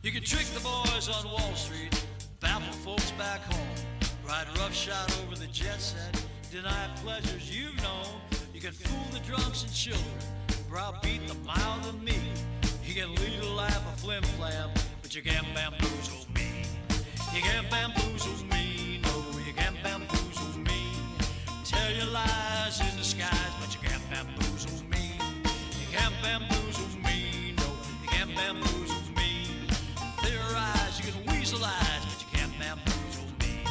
You can trick the boys on Wall Street, baffle folks back home, ride roughshod over the jet set, deny pleasures you've known. You can fool the drunks and children, browbeat the mild and meek. You can lead a life of flim-flam, but you can't bamboozle me. You can't bamboozle me, no, you can't bamboozle me. Tell your lies in disguise, but you can't bamboozle me. You can't bamboozle me, no, you can't bamboozle me. Theorize, you can weaselize, but you can't bamboozle me.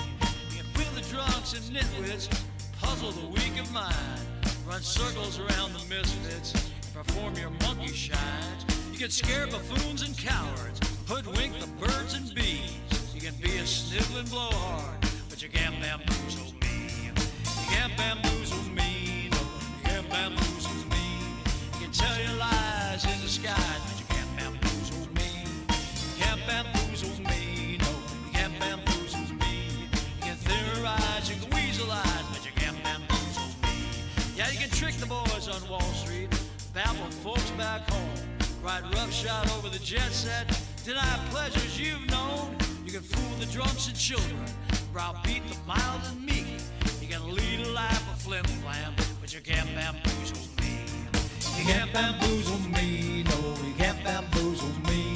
You can fill the drunks and nitwits, puzzle the weak of mind, run circles around the misfits, and perform your monkey shines. You can scare buffoons and cowards, hoodwink the birds and bees. You can be a sniveling blowhard, but you can't bamboozle me. You can't bamboozle me, no, you can't bamboozle me. You can tell your lies in disguise, but you can't bamboozle me. You can't bamboozle me, no, you can't bamboozle me. You can theorize, you can weaselize, but you can't bamboozle me. Yeah, you can trick the boys on Wall Street, babble folks back home, ride roughshod over the jet set, deny pleasures you've known. You can fool the drunks and children, browbeat the mild and meek. You can lead a life of flim-flam, but you can't bamboozle me. You can't bamboozle me, no, you can't bamboozle me.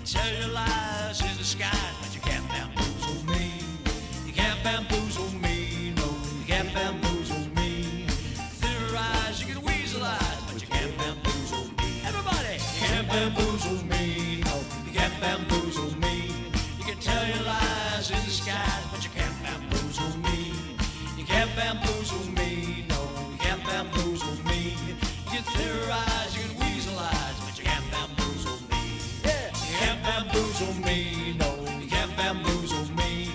Tell your lies in disguise, but you can't bamboozle me. You can't bamboozle me, no, you can't bamboozle me. Theorize, you can weaselize, but you can't bamboozle me. Everybody, you can't bamboozle me, no, you can't bamboozle me. You can tell your lies in disguise, but you can't bamboozle me. You can't bamboozle me, no, you can't bamboozle me. You can theorize, you can weaselize, but you can't bamboozle me. Yeah, you can't bamboozle me, no, you can't bamboozle me.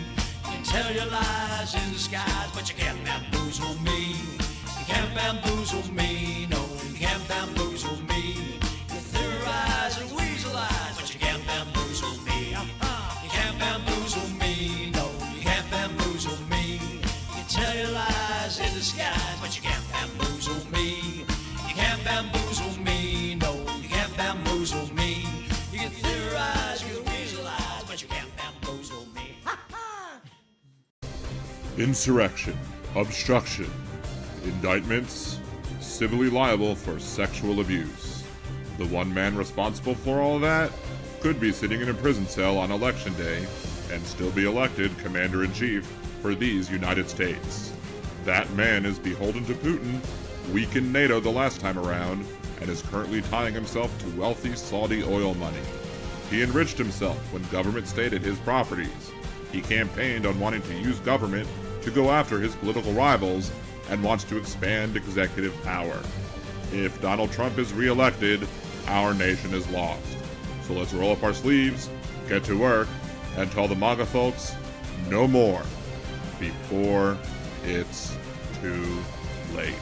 You can tell your lies in disguise, but you can't bamboozle me. You can't bamboozle me, no, you can't bamboozle me. You theorize and weaselize, but you can't bamboozle me. You can't bamboozle me, no, you can't bamboozle me. You can tell your lies in disguise, but you can't bamboozle me. You can't bamboozle me, no, you can't bamboozle me. You can theorize, you can weaselize, but you can't bamboozle me. Insurrection, obstruction, indictments, civilly liable for sexual abuse. The one man responsible for all that could be sitting in a prison cell on election day and still be elected commander-in-chief for these United States. That man is beholden to Putin, weakened NATO the last time around, and is currently tying himself to wealthy Saudi oil money. He enriched himself when government stayed his properties. He campaigned on wanting to use government to go after his political rivals and wants to expand executive power. If Donald Trump is reelected, our nation is lost. So let's roll up our sleeves, get to work, and tell the MAGA folks no more before it's too late.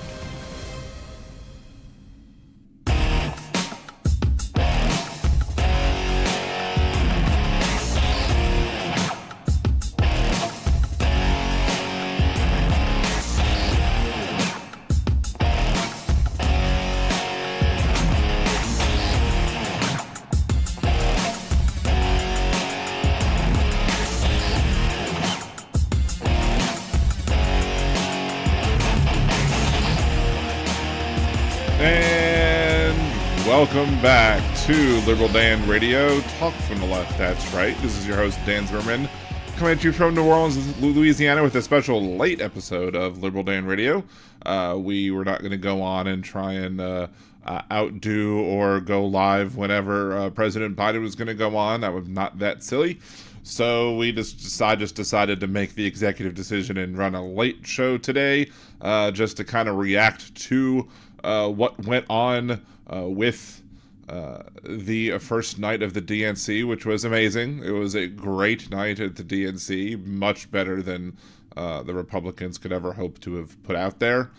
Welcome back to Liberal Dan Radio, talk from the left, that's right. This is your host, Dan Zimmerman, coming at you from New Orleans, Louisiana, with a special late episode of Liberal Dan Radio. We were not going to go on and try and outdo or go live whenever President Biden was going to go on. That was not that silly. So we just decided to make the executive decision and run a late show today, just to kind of react to what went on with the first night of the DNC, which was amazing. It was a great night at the DNC, much better than the Republicans could ever hope to have put out there.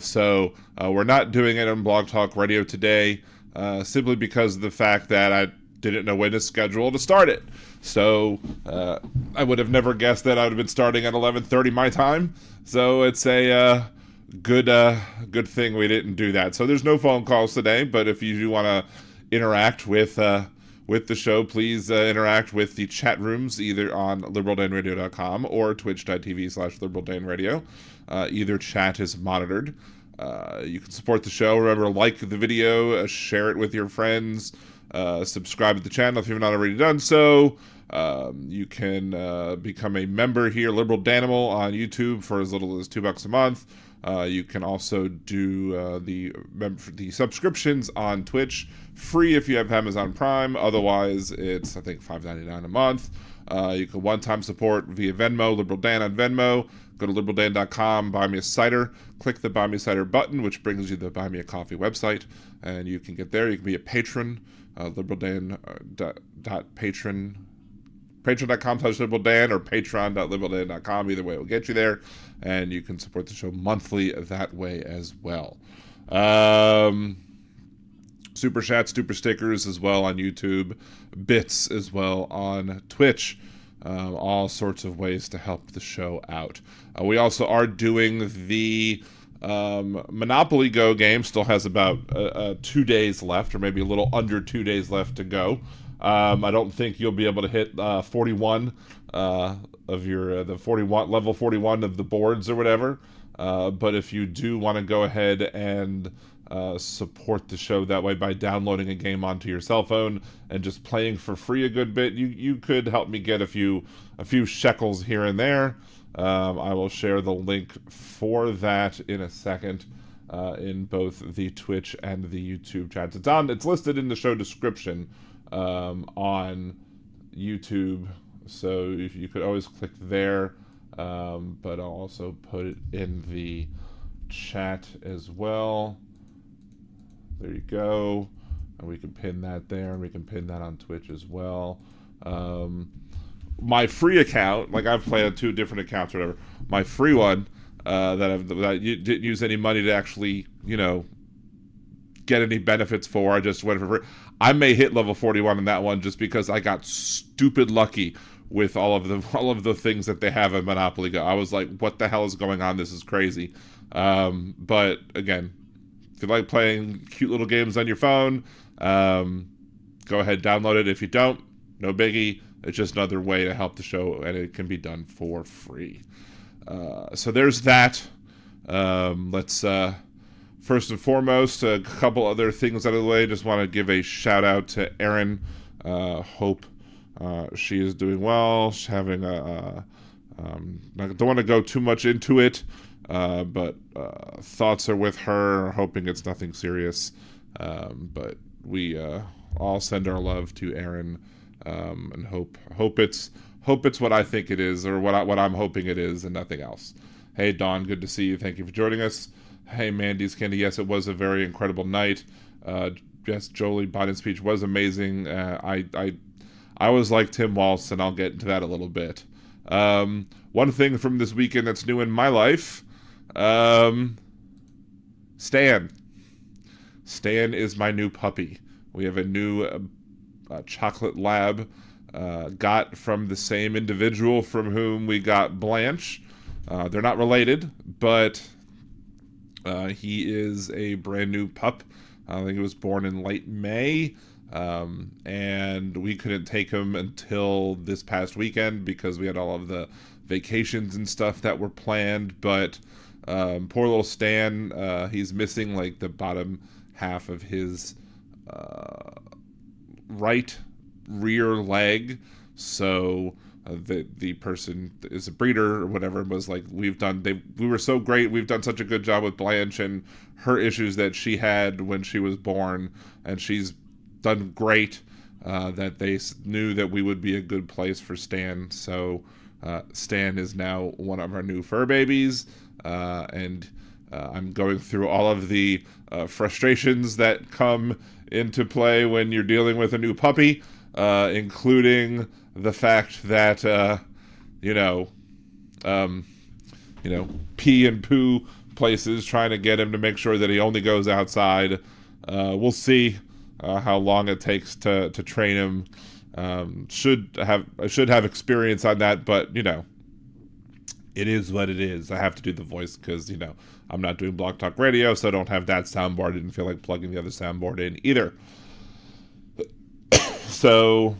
So we're not doing it on Blog Talk Radio today, simply because of the fact that I didn't know when to schedule to start it. So I would have never guessed that I would have been starting at 11:30 my time. So it's a good thing we didn't do that. So there's no phone calls today, but if you do want to interact with with the show, please interact with the chat rooms either on liberaldanradio.com or twitch.tv/liberaldanradio. Either chat is monitored. You can support the show. Remember, like the video, share it with your friends, subscribe to the channel if you've not already done so. You can become a member here, Liberal Danimal, on YouTube for as little as $2 a month. You can also do the subscriptions on Twitch, free if you have Amazon Prime. Otherwise, it's, I think, $5.99 a month. You can one-time support via Venmo, Liberal Dan on Venmo. Go to liberaldan.com, buy me a cider. Click the Buy Me a Cider button, which brings you to the Buy Me a Coffee website, and you can get there. You can be a patron, patreon.com/liberaldan or patreon.liberaldan.com. Either way, it will get you there, and you can support the show monthly that way as well. Super chats, super stickers as well on YouTube, bits as well on Twitch. All sorts of ways to help the show out. We also are doing the Monopoly Go game. Still has about 2 days left, or maybe a little under 2 days left to go. I don't think you'll be able to hit 41 of your the 41 level 41 of the boards or whatever. But if you do want to go ahead and support the show that way by downloading a game onto your cell phone and just playing for free a good bit, you could help me get a few shekels here and there. I will share the link for that in a second in both the Twitch and the YouTube chats. It's listed in the show description on YouTube, so if you could always click there, but I'll also put it in the chat as well. There you go, and we can pin that there, and we can pin that on Twitch as well. My free account, like I've played on 2 different accounts or whatever, my free one that you didn't use any money to actually, get any benefits for. I just went for free. I may hit level 41 in that one just because I got stupid lucky with all of the things that they have in Monopoly Go. I was like, what the hell is going on? This is crazy. But again, if you like playing cute little games on your phone, go ahead, download it. If you don't, no biggie. It's just another way to help the show, and it can be done for free. So there's that. Let's first and foremost, a couple other things out of the way. Just want to give a shout out to Erin. Hope she is doing well. She's having I don't want to go too much into it, but thoughts are with her. Hoping it's nothing serious. But we all send our love to Erin, and hope it's what I think it is, or what I'm hoping it is, and nothing else. Hey Dawn, good to see you. Thank you for joining us. Hey Mandy's Candy, yes, it was a very incredible night. Yes, Jolie Biden's speech was amazing. I was like Tim Walz, and I'll get into that a little bit. One thing from this weekend that's new in my life, Stan. Stan is my new puppy. We have a new chocolate lab, got from the same individual from whom we got Blanche. They're not related, but he is a brand new pup. I think he was born in late May, and we couldn't take him until this past weekend because we had all of the vacations and stuff that were planned. But poor little Stan, he's missing like the bottom half of his right rear leg, so the person is a breeder or whatever was like, we were so great, we've done such a good job with Blanche and her issues that she had when she was born, and she's done great, that they knew that we would be a good place for Stan. So Stan is now one of our new fur babies, and I'm going through all of the frustrations that come into play when you're dealing with a new puppy, including the fact that pee and poo places, trying to get him to make sure that he only goes outside. We'll see how long it takes to train him. I should have experience on that, but it is what it is. I have to do the voice because I'm not doing Blog Talk Radio, so I don't have that soundboard. I didn't feel like plugging the other soundboard in either. So,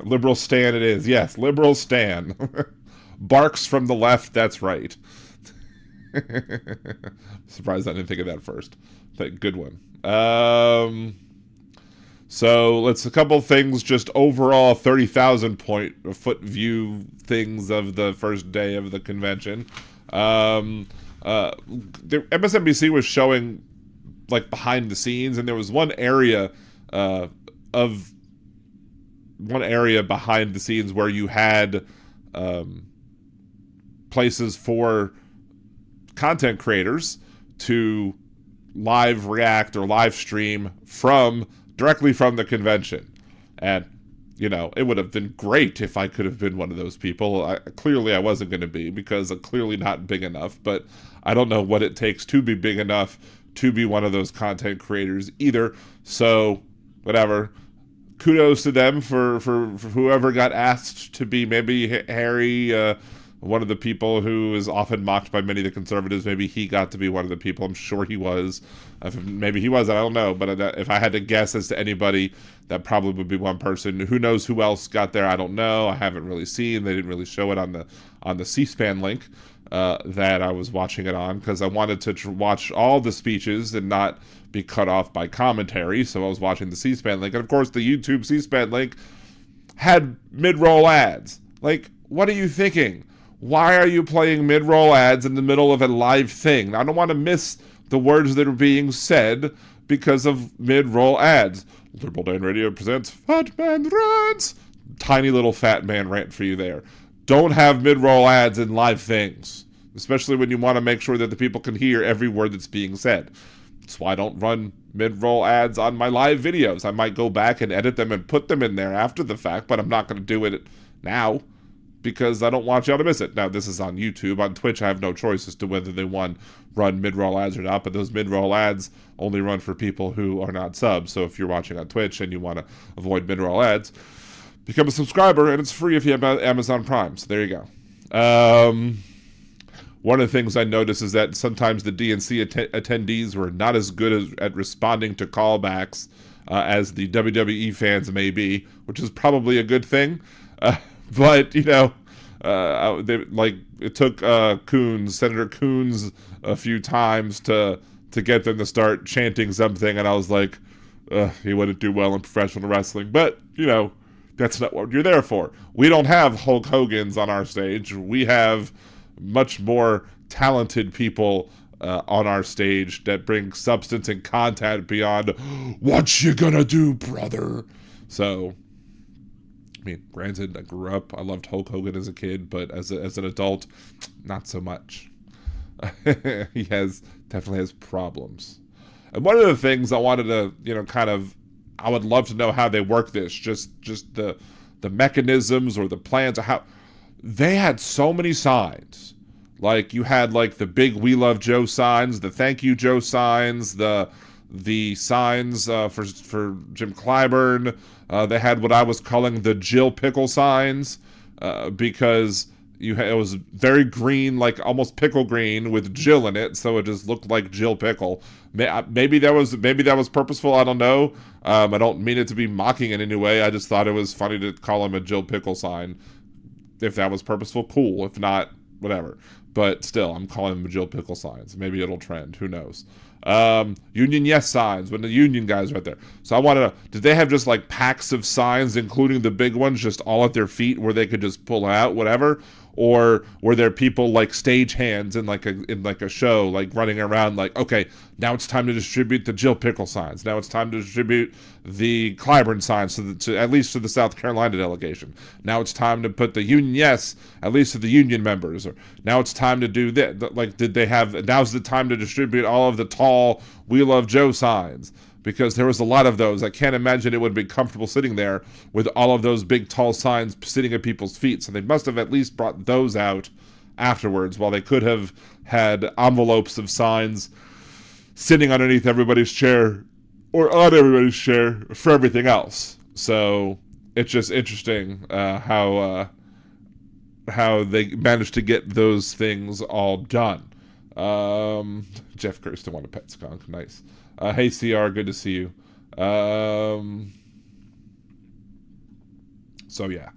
liberal Stan it is. Yes, liberal Stan. Barks from the left, that's right. Surprised I didn't think of that first. But good one. So let's a couple things, just overall 30,000 foot view things of the first day of the convention. MSNBC was showing like behind the scenes, and there was one area behind the scenes where you had places for content creators to live react or live stream directly from the convention. And it would have been great if I could have been one of those people. Clearly I wasn't going to be, because I'm clearly not big enough, but I don't know what it takes to be big enough to be one of those content creators either. So whatever, kudos to them for whoever got asked to be. Maybe Harry, one of the people who is often mocked by many of the conservatives, maybe he got to be one of the people. I'm sure he was. Maybe he was, I don't know. But if I had to guess as to anybody, that probably would be one person. Who knows who else got there? I don't know. I haven't really seen. They didn't really show it on the C-SPAN link that I was watching it on, because I wanted to watch all the speeches and not be cut off by commentary. So I was watching the C-SPAN link. And of course, the YouTube C-SPAN link had mid-roll ads. Like, what are you thinking? Why are you playing mid-roll ads in the middle of a live thing? I don't want to miss the words that are being said because of mid-roll ads. Liberal Dan Radio presents Fat Man Rants. Tiny little fat man rant for you there. Don't have mid-roll ads in live things, especially when you want to make sure that the people can hear every word that's being said. That's why I don't run mid-roll ads on my live videos. I might go back and edit them and put them in there after the fact, but I'm not going to do it now, because I don't want y'all to miss it. Now, this is on YouTube. On Twitch, I have no choice as to whether they run mid-roll ads or not, but those mid-roll ads only run for people who are not subs. So if you're watching on Twitch and you want to avoid mid-roll ads, become a subscriber, and it's free if you have Amazon Prime. So there you go. One of the things I noticed is that sometimes the DNC attendees were not as good at responding to callbacks as the WWE fans may be, which is probably a good thing. But, it took Senator Coons a few times to get them to start chanting something, and I was like, he wouldn't do well in professional wrestling. But, that's not what you're there for. We don't have Hulk Hogan's on our stage. We have much more talented people on our stage that bring substance and content beyond, what you gonna do, brother? So, I mean, granted, I loved Hulk Hogan as a kid, but as an adult, not so much. He definitely has problems. And one of the things I wanted to, I would love to know how they work this, just the mechanisms or the plans, or how they had so many signs. Like, you had like the big "We Love Joe" signs, the "Thank You Joe" signs, the signs for Jim Clyburn. They had what I was calling the Jill Pickle signs, because it was very green, like almost pickle green with Jill in it, so it just looked like Jill Pickle. Maybe that was purposeful. I don't know. I don't mean it to be mocking in any way. I just thought it was funny to call him a Jill Pickle sign. If that was purposeful, cool. If not, whatever. But still, I'm calling them Jill Pickle signs. Maybe it'll trend. Who knows? Union Yes signs when the union guys are right there. So I wanted to, did they have just like packs of signs, including the big ones, just all at their feet where they could just pull out whatever? Or were there people like stage hands in like a show, like running around like, okay, now it's time to distribute the Jill Pickle signs. Now it's time to distribute the Clyburn signs to at least to the South Carolina delegation. Now it's time to put the Union Yes, at least to the union members. Or now it's time to do that. Like, did they have, now's the time to distribute all of the tall "We Love Joe" signs? Because there was a lot of those. I can't imagine it would be comfortable sitting there with all of those big, tall signs sitting at people's feet. So they must have at least brought those out afterwards, while they could have had envelopes of signs sitting underneath everybody's chair or on everybody's chair for everything else. So it's just interesting how they managed to get those things all done. Jeff Kirsten want a pet skunk. Nice. Hey, CR, good to see you. So yeah.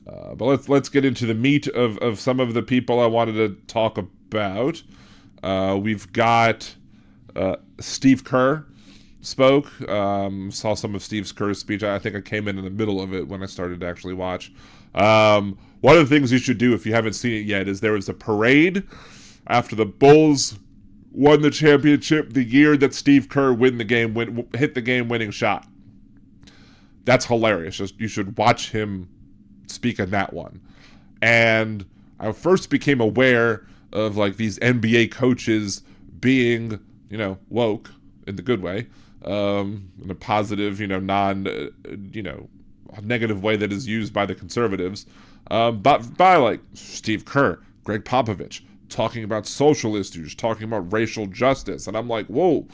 But let's get into the meat of some of the people I wanted to talk about. We've got Steve Kerr spoke. Saw some of Steve Kerr's speech. I think I came in the middle of it when I started to actually watch. One of the things you should do if you haven't seen it yet is there was a parade after the Bulls won the championship the year that Steve Kerr hit the game-winning shot. That's hilarious. You should watch him speak in that one. And I first became aware of like these NBA coaches being, woke in the good way, in a positive, negative way that is used by the conservatives, but by like Steve Kerr, Greg Popovich, talking about social issues, talking about racial justice. And I'm like, whoa,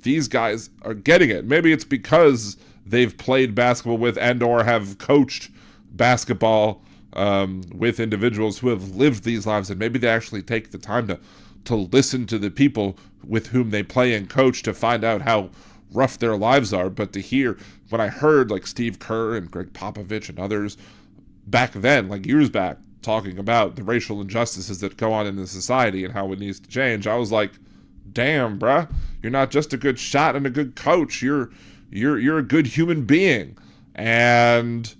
these guys are getting it. Maybe it's because they've played basketball with and or have coached basketball with individuals who have lived these lives, and maybe they actually take the time to listen to the people with whom they play and coach to find out how rough their lives are. But to hear, when I heard like Steve Kerr and Greg Popovich and others back then, like years back, talking about the racial injustices that go on in the society and how it needs to change, I was like, damn, bruh, you're not just a good shot and a good coach, you're a good human being. And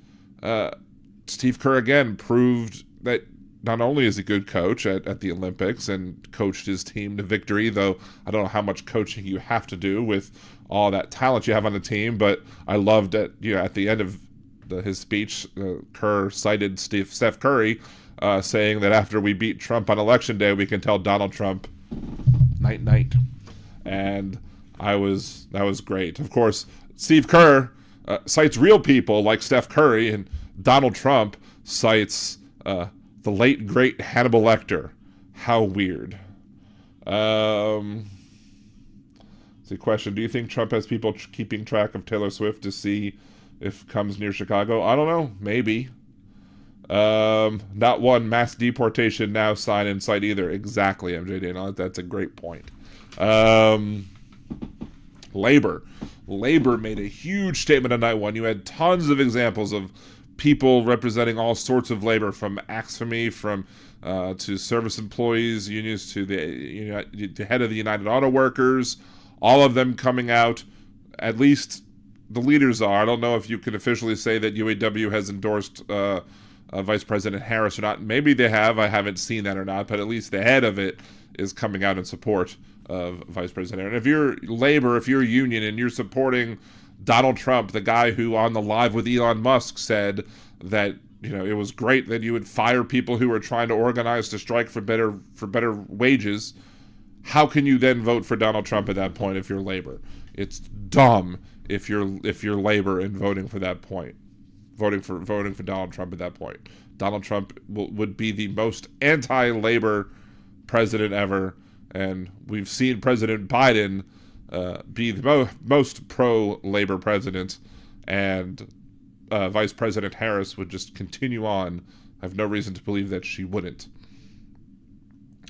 Steve Kerr again proved that not only is he a good coach at the Olympics and coached his team to victory, though I don't know how much coaching you have to do with all that talent you have on the team, but I loved that, at the end of his speech, Kerr cited Steph Curry saying that after we beat Trump on Election Day, we can tell Donald Trump, night, night. And that was great. Of course, Steve Kerr cites real people like Steph Curry, and Donald Trump cites the late, great Hannibal Lecter. How weird. It's a question. Do you think Trump has people keeping track of Taylor Swift to see if comes near Chicago? I don't know. Maybe. Not one mass deportation now sign in sight either. Exactly, MJ Dana. That's a great point. Labor made a huge statement on night one. You had tons of examples of people representing all sorts of labor, from AXFME, to service employees unions, to the head of the United Auto Workers, all of them coming out. At least the leaders are. I don't know if you can officially say that UAW has endorsed Vice President Harris or not. Maybe they have. I haven't seen that or not, but at least the head of it is coming out in support of Vice President. And if you're labor, if you're a union and you're supporting Donald Trump, the guy who on the Live with Elon Musk said that it was great that you would fire people who were trying to organize to strike for better wages, how can you then vote for Donald Trump at that point if you're labor? It's dumb if you're labor and voting for that point, voting for Donald Trump at that point. Donald Trump would be the most anti-labor president ever, and we've seen President Biden be the most pro-labor president, and Vice President Harris would just continue on. I have no reason to believe that she wouldn't.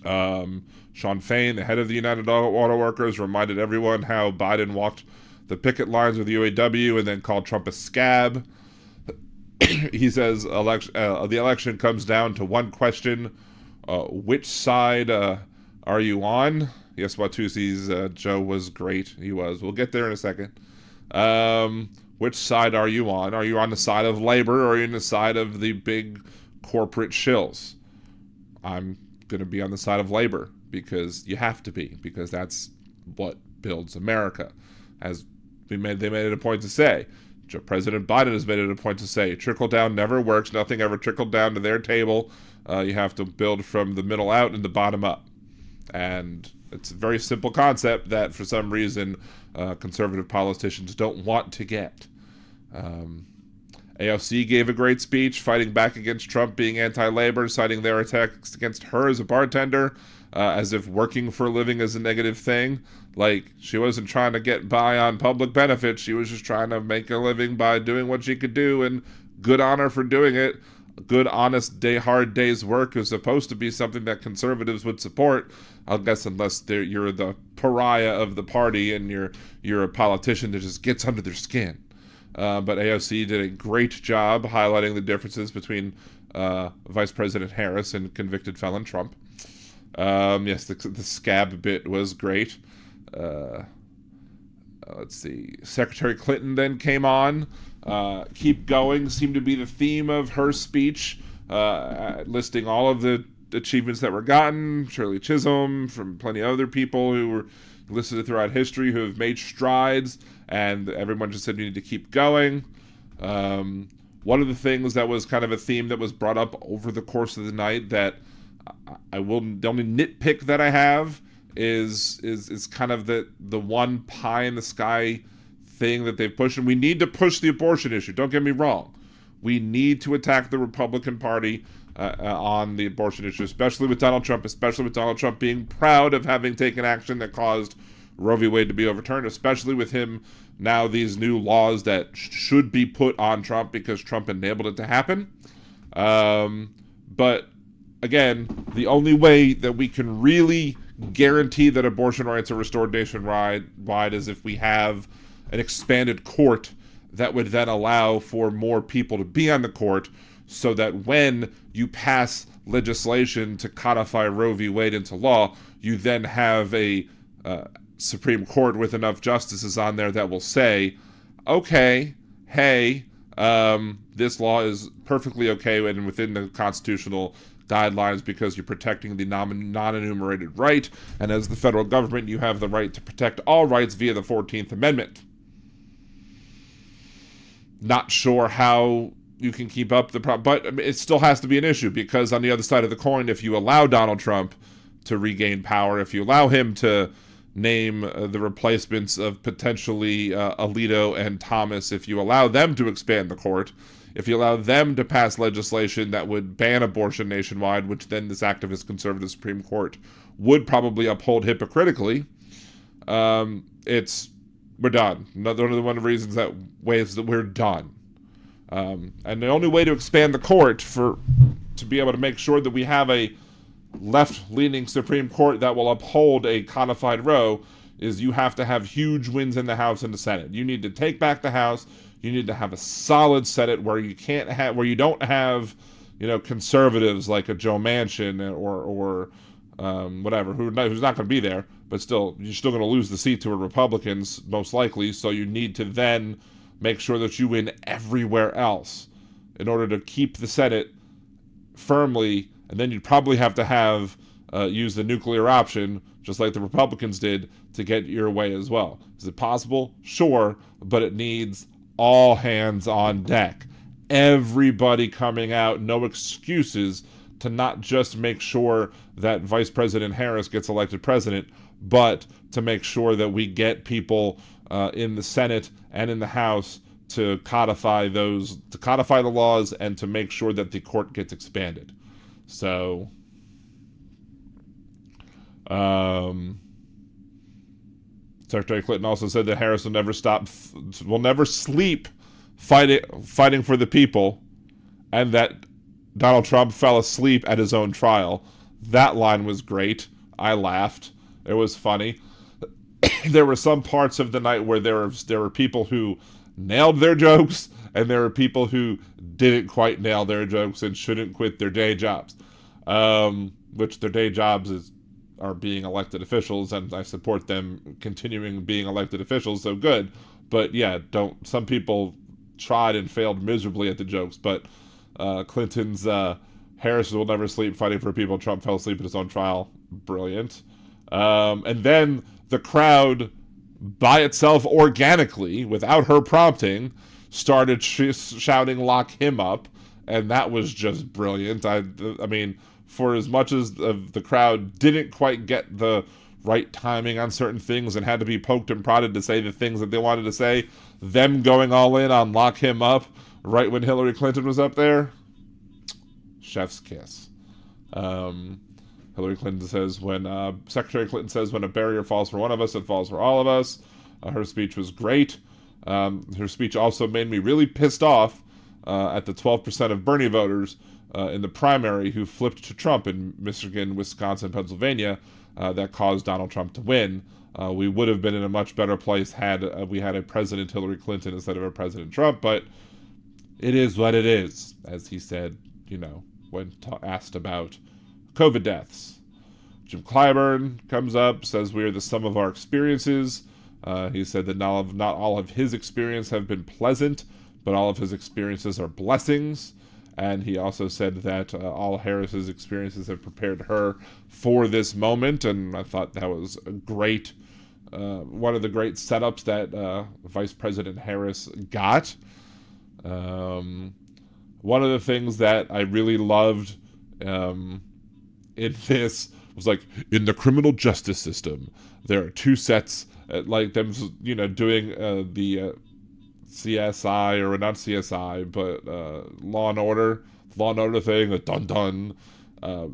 Sean Fain, the head of the United Auto Workers, reminded everyone how Biden walked the picket lines with the UAW and then called Trump a scab. He says the election comes down to one question: which side are you on? Yes, Watusi's Joe was great. He was. We'll get there in a second. Which side are you on? Are you on the side of labor, or are you on the side of the big corporate shills? I'm going to be on the side of labor, because you have to be, because that's what builds America. As they made it a point to say. President Biden has made it a point to say, trickle down never works. Nothing ever trickled down to their table. You have to build from the middle out and the bottom up. And it's a very simple concept that for some reason conservative politicians don't want to get. AOC gave a great speech fighting back against Trump being anti-labor, citing their attacks against her as a bartender, as if working for a living is a negative thing. Like, she wasn't trying to get by on public benefits. She was just trying to make a living by doing what she could do, and good on her for doing it. A good, honest, hard day's work is supposed to be something that conservatives would support. I guess unless you're the pariah of the party and you're a politician that just gets under their skin. but AOC did a great job highlighting the differences between Vice President Harris and convicted felon Trump. Yes, the scab bit was great. Let's see. Secretary Clinton then came on. Keep going seemed to be the theme of her speech, listing all of the achievements that were gotten. Shirley Chisholm, from plenty of other people who were listed throughout history who have made strides, and everyone just said you need to keep going. One of the things that was kind of a theme that was brought up over the course of the night that the only nitpick that I have is kind of the one pie in the sky thing that they've pushed. And we need to push the abortion issue. Don't get me wrong. We need to attack the Republican Party on the abortion issue, especially with Donald Trump being proud of having taken action that caused Roe v. Wade to be overturned, especially with him now these new laws that should be put on Trump because Trump enabled it to happen. But again, the only way that we can really guarantee that abortion rights are restored nationwide is if we have an expanded court that would then allow for more people to be on the court, so that when you pass legislation to codify Roe v. Wade into law, you then have a Supreme Court with enough justices on there that will say, okay, hey, this law is perfectly okay and within the constitutional guidelines because you're protecting the non-enumerated right, and as the federal government, you have the right to protect all rights via the 14th Amendment. Not sure how you can keep up the problem, but it still has to be an issue, because on the other side of the coin, if you allow Donald Trump to regain power, if you allow him to name the replacements of potentially Alito and Thomas, if you allow them to expand the court, if you allow them to pass legislation that would ban abortion nationwide, which then this activist conservative Supreme Court would probably uphold hypocritically, we're done. Another one of the reasons that ways that we're done. And the only way to expand the court to be able to make sure that we have a left-leaning Supreme Court that will uphold a codified Roe is you have to have huge wins in the House and the Senate. You need to take back the House. You need to have a solid Senate where you don't have, conservatives like a Joe Manchin or whatever, who's not going to be there, but still, you're still going to lose the seat to a Republicans, most likely, so you need to then make sure that you win everywhere else in order to keep the Senate firmly, and then you'd probably have to use the nuclear option, just like the Republicans did, to get your way as well. Is it possible? Sure, but it needs all hands on deck. Everybody coming out, no excuses, to not just make sure that Vice President Harris gets elected president, but to make sure that we get people in the Senate and in the House to codify the laws and to make sure that the court gets expanded. So, Secretary Clinton also said that Harris will never sleep fighting for the people, and that Donald Trump fell asleep at his own trial. That line was great. I laughed. It was funny. There were some parts of the night where there were people who nailed their jokes, and there were people who didn't quite nail their jokes and shouldn't quit their day jobs. Which their day jobs are being elected officials, and I support them continuing being elected officials, so good. But yeah, some people tried and failed miserably at the jokes, but Clinton's Harris will never sleep fighting for people. Trump fell asleep at his own trial. Brilliant. And then the crowd, by itself, organically, without her prompting, started shouting, "Lock him up," and that was just brilliant. I mean, for as much as the crowd didn't quite get the right timing on certain things and had to be poked and prodded to say the things that they wanted to say, them going all in on "lock him up" right when Hillary Clinton was up there, chef's kiss. Secretary Clinton says, when a barrier falls for one of us, it falls for all of us. Her speech was great. Her speech also made me really pissed off at the 12% of Bernie voters in the primary who flipped to Trump in Michigan, Wisconsin, Pennsylvania, that caused Donald Trump to win. We would have been in a much better place had we had a President Hillary Clinton instead of a President Trump, but it is what it is, as he said, when asked about COVID deaths. Jim Clyburn comes up, says we are the sum of our experiences. He said that not all of his experience have been pleasant, but all of his experiences are blessings. And he also said that all Harris's experiences have prepared her for this moment. And I thought that was a great, one of the great setups that Vice President Harris got. One of the things that I really loved in this was like, in the criminal justice system, there are two sets, like them, doing the CSI, or not CSI, but Law and Order thing, the dun-dun.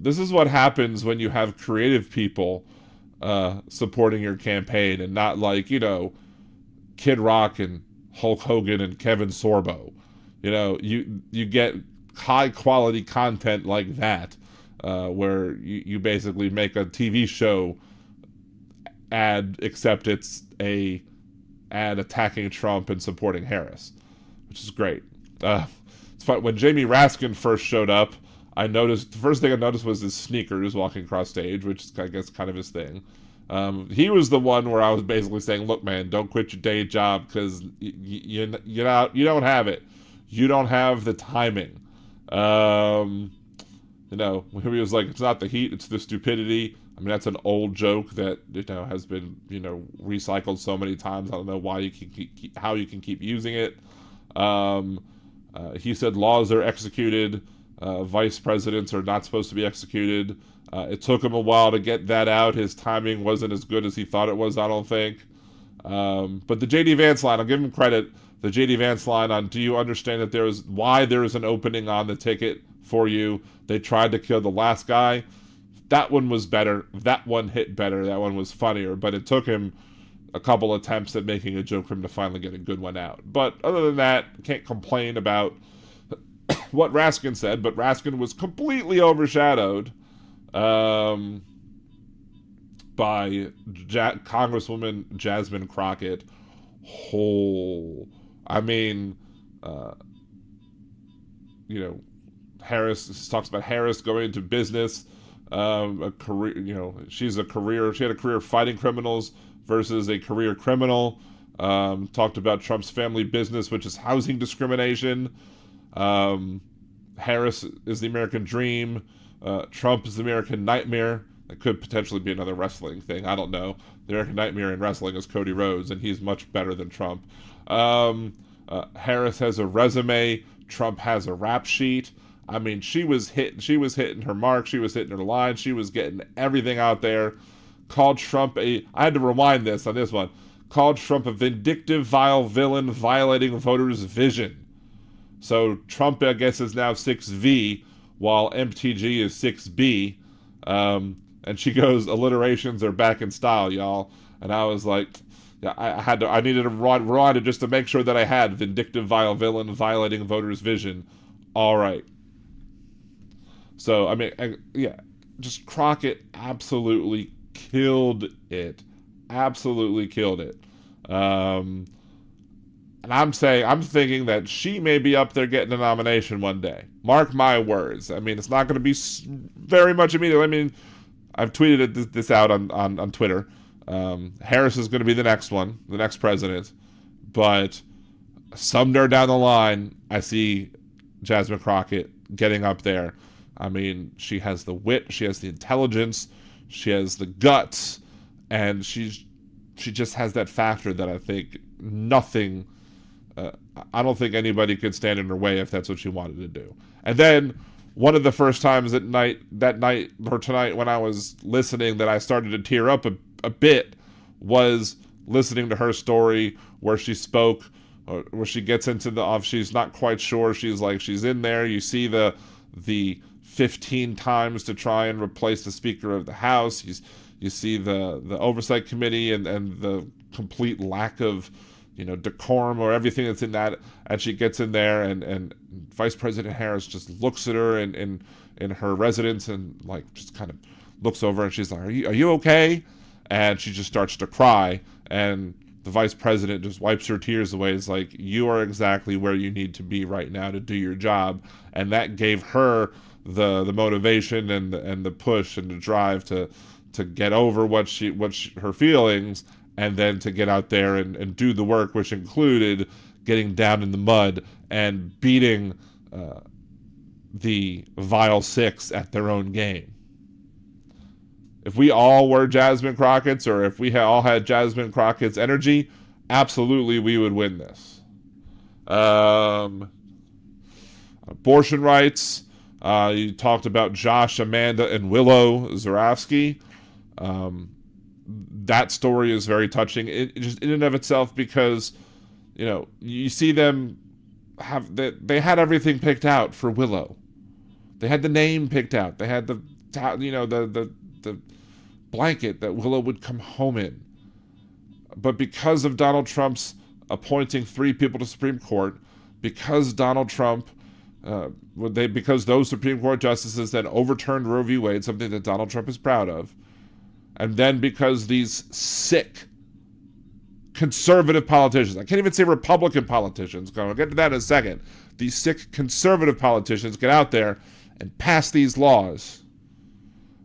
This is what happens when you have creative people supporting your campaign, and not like, Kid Rock and Hulk Hogan and Kevin Sorbo. You get high quality content like that, where you basically make a TV show ad, except it's a ad attacking Trump and supporting Harris, which is great. It's fun. When Jamie Raskin first showed up, the first thing I noticed was his sneakers walking across stage, which is, I guess, kind of his thing. He was the one where I was basically saying, look, man, don't quit your day job, because you don't have it. You don't have the timing. He was like, it's not the heat, it's the stupidity. I mean, that's an old joke that, has been, recycled so many times. I don't know why how you can keep using it. He said laws are executed. Vice presidents are not supposed to be executed. It took him a while to get that out. His timing wasn't as good as he thought it was, I don't think. But the J.D. Vance line, I'll give him credit. The J.D. Vance line on, do you understand that why there is an opening on the ticket for you? They tried to kill the last guy. That one was better. That one hit better. That one was funnier. But it took him a couple attempts at making a joke for him to finally get a good one out. But other than that, can't complain about what Raskin said. But Raskin was completely overshadowed by Congresswoman Jasmine Crockett. Harris talks about Harris going into business, a career. She had a career fighting criminals versus a career criminal. Talked about Trump's family business, which is housing discrimination. Harris is the American dream. Trump is the American nightmare. That could potentially be another wrestling thing. I don't know. The American nightmare in wrestling is Cody Rhodes, and he's much better than Trump. Harris has a resume. Trump has a rap sheet. I mean, she was hitting her mark. She was hitting her line. She was getting everything out there. Called Trump I had to rewind this on this one. Called Trump a vindictive, vile villain violating voters' vision. So Trump, I guess, is now 6V, while MTG is 6B. And she goes, alliterations are back in style, y'all. And I was like, yeah, I needed to rewind it just to make sure that I had vindictive, vile villain violating voters' vision. All right. So, I mean, just Crockett absolutely killed it. Absolutely killed it. And I'm thinking that she may be up there getting a nomination one day. Mark my words. I mean, it's not going to be very much immediate. I mean, I've tweeted this out on Twitter. Harris is going to be the next one, the next president. But somewhere down the line, I see Jasmine Crockett getting up there. I mean, she has the wit, she has the intelligence, she has the guts, and she just has that factor that I think nothing. I don't think anybody could stand in her way if that's what she wanted to do. And then one of the first times that night or tonight when I was listening that I started to tear up a bit was listening to her story where she spoke, where she gets into the off. She's not quite sure. She's in there. You see the 15 times to try and replace the Speaker of the House. You see the Oversight Committee and the complete lack of decorum or everything that's in that, and she gets in there and Vice President Harris just looks at her in her residence and just kind of looks over and she's like, are you okay? and she just starts to cry, and the vice president just wipes her tears away. It's like, you are exactly where you need to be right now to do your job. And that gave her the motivation and the push and the drive to get over her feelings, and then to get out there and do the work, which included getting down in the mud and beating the Vile Six at their own game. If we all were Jasmine Crockett's, or if we all had Jasmine Crockett's energy, absolutely we would win this. Abortion rights. You talked about Josh, Amanda, and Willow Zarowski. That story is very touching, just in and of itself, because you see them they had everything picked out for Willow. They had the name picked out. They had the blanket that Willow would come home in. But because of Donald Trump's appointing 3 people to Supreme Court, because Donald Trump, because those Supreme Court justices then overturned Roe v. Wade, something that Donald Trump is proud of, and then because these sick conservative politicians, I can't even say Republican politicians, I'll get to that in a second, these sick conservative politicians get out there and pass these laws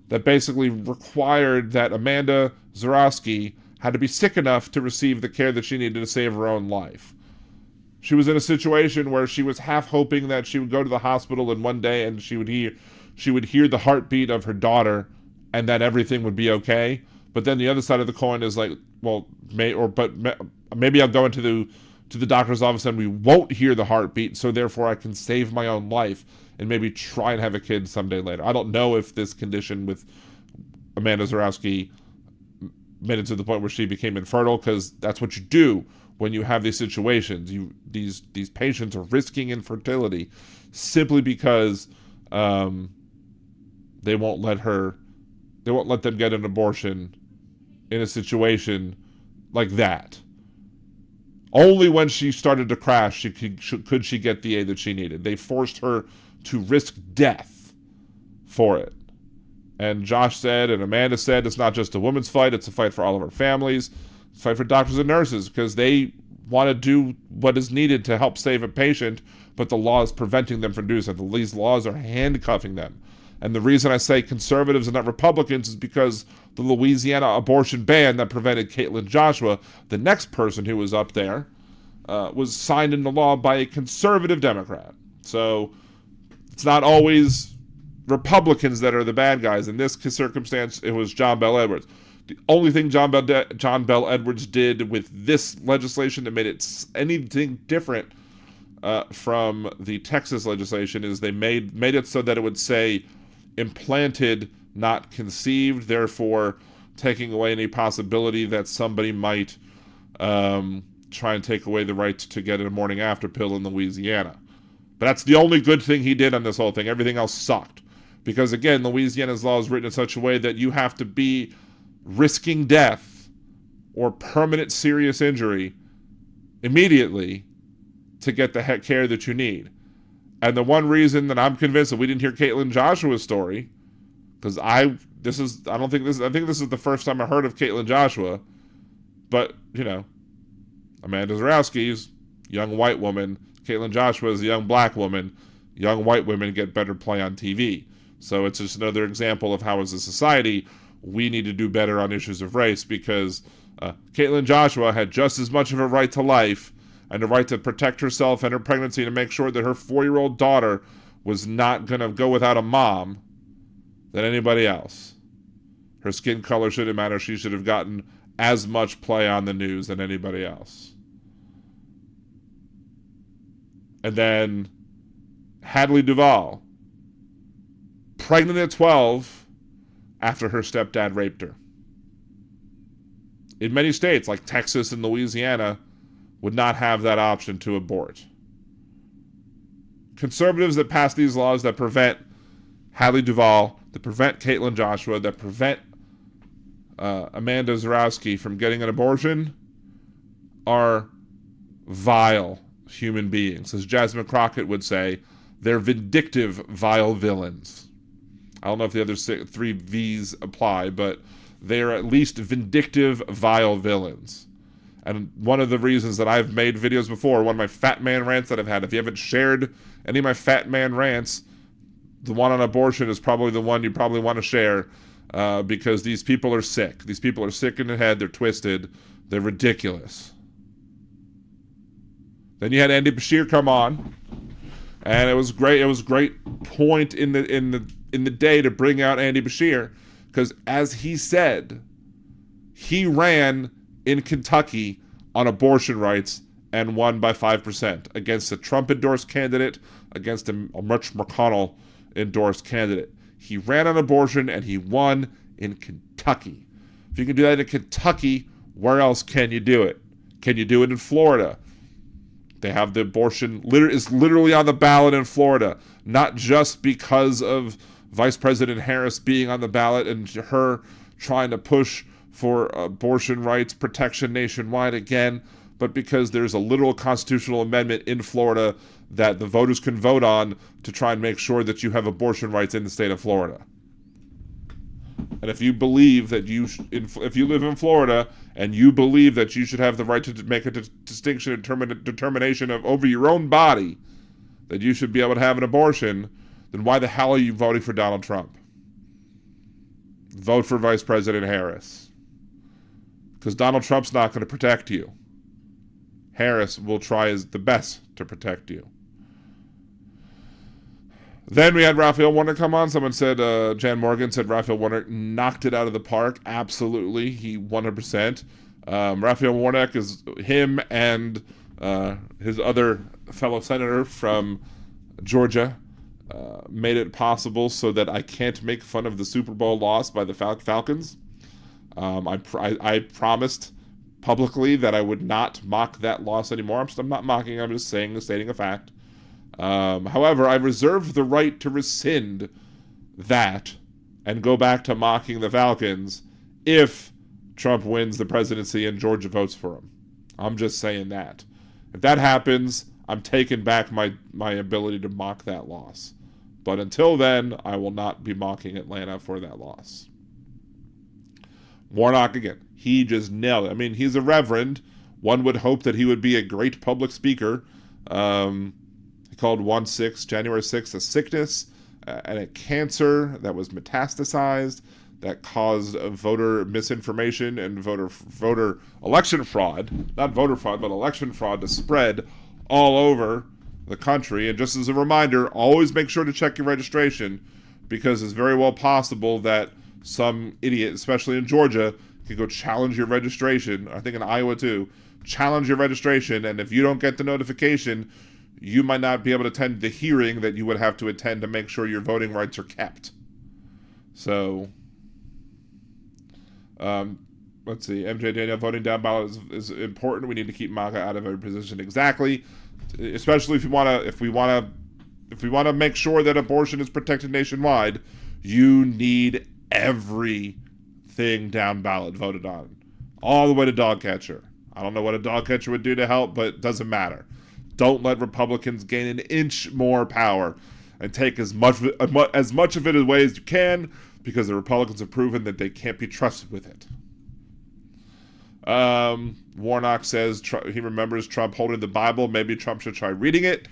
that basically required that Amanda Zarowski had to be sick enough to receive the care that she needed to save her own life. She was in a situation where she was half hoping that she would go to the hospital in one day and she would hear the heartbeat of her daughter and that everything would be okay. But then the other side of the coin is like, well, maybe I'll go into the doctor's office and we won't hear the heartbeat, so therefore I can save my own life and maybe try and have a kid someday later. I don't know if this condition with Amanda Zarowski made it to the point where she became infertile, because that's what you do when you have these situations. These patients are risking infertility simply because they won't let them get an abortion in a situation like that. Only when she started to crash could she get the aid that she needed. They forced her to risk death for it. And Josh said, and Amanda said, it's not just a women's fight, it's a fight for all of our families. It's a fight for doctors and nurses, because they want to do what is needed to help save a patient, but the law is preventing them from doing so. These laws are handcuffing them. And the reason I say conservatives and not Republicans is because the Louisiana abortion ban that prevented Caitlin Joshua, the next person who was up there, was signed into law by a conservative Democrat. So it's not always Republicans that are the bad guys. In this circumstance, it was John Bel Edwards. The only thing John Bel Edwards did with this legislation that made it anything different from the Texas legislation is they made it so that it would say implanted, not conceived, therefore taking away any possibility that somebody might try and take away the right to get a morning after pill in Louisiana. But that's the only good thing he did on this whole thing. Everything else sucked. Because again, Louisiana's law is written in such a way that you have to be risking death or permanent serious injury immediately to get the care that you need. And the one reason that I'm convinced that we didn't hear Caitlin Joshua's story, because I think this is the first time I heard of Caitlin Joshua, but Amanda Zarowski's young white woman, Caitlin Joshua is a young black woman. Young white women get better play on TV. So it's just another example of how, as a society, we need to do better on issues of race, because Caitlin Joshua had just as much of a right to life and a right to protect herself and her pregnancy to make sure that her 4-year-old daughter was not going to go without a mom than anybody else. Her skin color shouldn't matter. She should have gotten as much play on the news than anybody else. And then Hadley Duvall, pregnant at 12 after her stepdad raped her. In many states, like Texas and Louisiana, would not have that option to abort. Conservatives that pass these laws that prevent Hadley Duvall, that prevent Caitlin Joshua, that prevent Amanda Zarowski from getting an abortion are vile human beings. As Jasmine Crockett would say, they're vindictive, vile villains. I don't know if the other 3 V's apply, but they are at least vindictive, vile villains. And one of the reasons that I've made videos before, one of my fat man rants that I've had, if you haven't shared any of my fat man rants, the one on abortion is probably the one you probably want to share, because these people are sick. These people are sick in the head. They're twisted. They're ridiculous. Then you had Andy Bashir come on, and it was great. It was a great point in the day to bring out Andy Bashir, because as he said, he ran in Kentucky on abortion rights and won by 5% against a Trump-endorsed candidate, against a Mitch McConnell-endorsed candidate. He ran on abortion and he won in Kentucky. If you can do that in Kentucky, where else can you do it? Can you do it in Florida? They have the abortion is literally on the ballot in Florida, not just because of Vice President Harris being on the ballot and her trying to push for abortion rights protection nationwide again, but because there's a literal constitutional amendment in Florida that the voters can vote on to try and make sure that you have abortion rights in the state of Florida. And if you believe that if you live in Florida and you believe that you should have the right to make a distinction and determination over your own body, that you should be able to have an abortion, then why the hell are you voting for Donald Trump? Vote for Vice President Harris. Because Donald Trump's not going to protect you. Harris will try the best to protect you. Then we had Raphael Warnock come on. Someone said, Jan Morgan said Raphael Warnock knocked it out of the park. Absolutely. He 100%. Raphael Warnock is him and his other fellow senator from Georgia made it possible so that I can't make fun of the Super Bowl loss by the Falcons. I promised publicly that I would not mock that loss anymore. I'm not mocking. I'm just stating a fact. However, I reserve the right to rescind that and go back to mocking the Falcons if Trump wins the presidency and Georgia votes for him. I'm just saying that. If that happens, I'm taking back my ability to mock that loss. But until then, I will not be mocking Atlanta for that loss. Warnock again. He just nailed it. I mean, he's a reverend. One would hope that he would be a great public speaker. He called January 6th, a sickness and a cancer that was metastasized that caused voter misinformation and voter election fraud, not voter fraud, but election fraud to spread all over the country. And just as a reminder, always make sure to check your registration, because it's very well possible that some idiot, especially in Georgia, can go challenge your registration. I think in Iowa too, challenge your registration, and if you don't get the notification, you might not be able to attend the hearing that you would have to attend to make sure your voting rights are kept. So, let's see. MJ Daniel, voting down ballot is important. We need to keep MAGA out of every position. Exactly, especially if we want to make sure that abortion is protected nationwide. You need everything down ballot voted on, all the way to dog catcher. I don't know what a dog catcher would do to help, but it doesn't matter. Don't let Republicans gain an inch more power and take as much of it away as you can, because the Republicans have proven that they can't be trusted with it. Warnock says he remembers Trump holding the Bible. Maybe Trump should try reading it,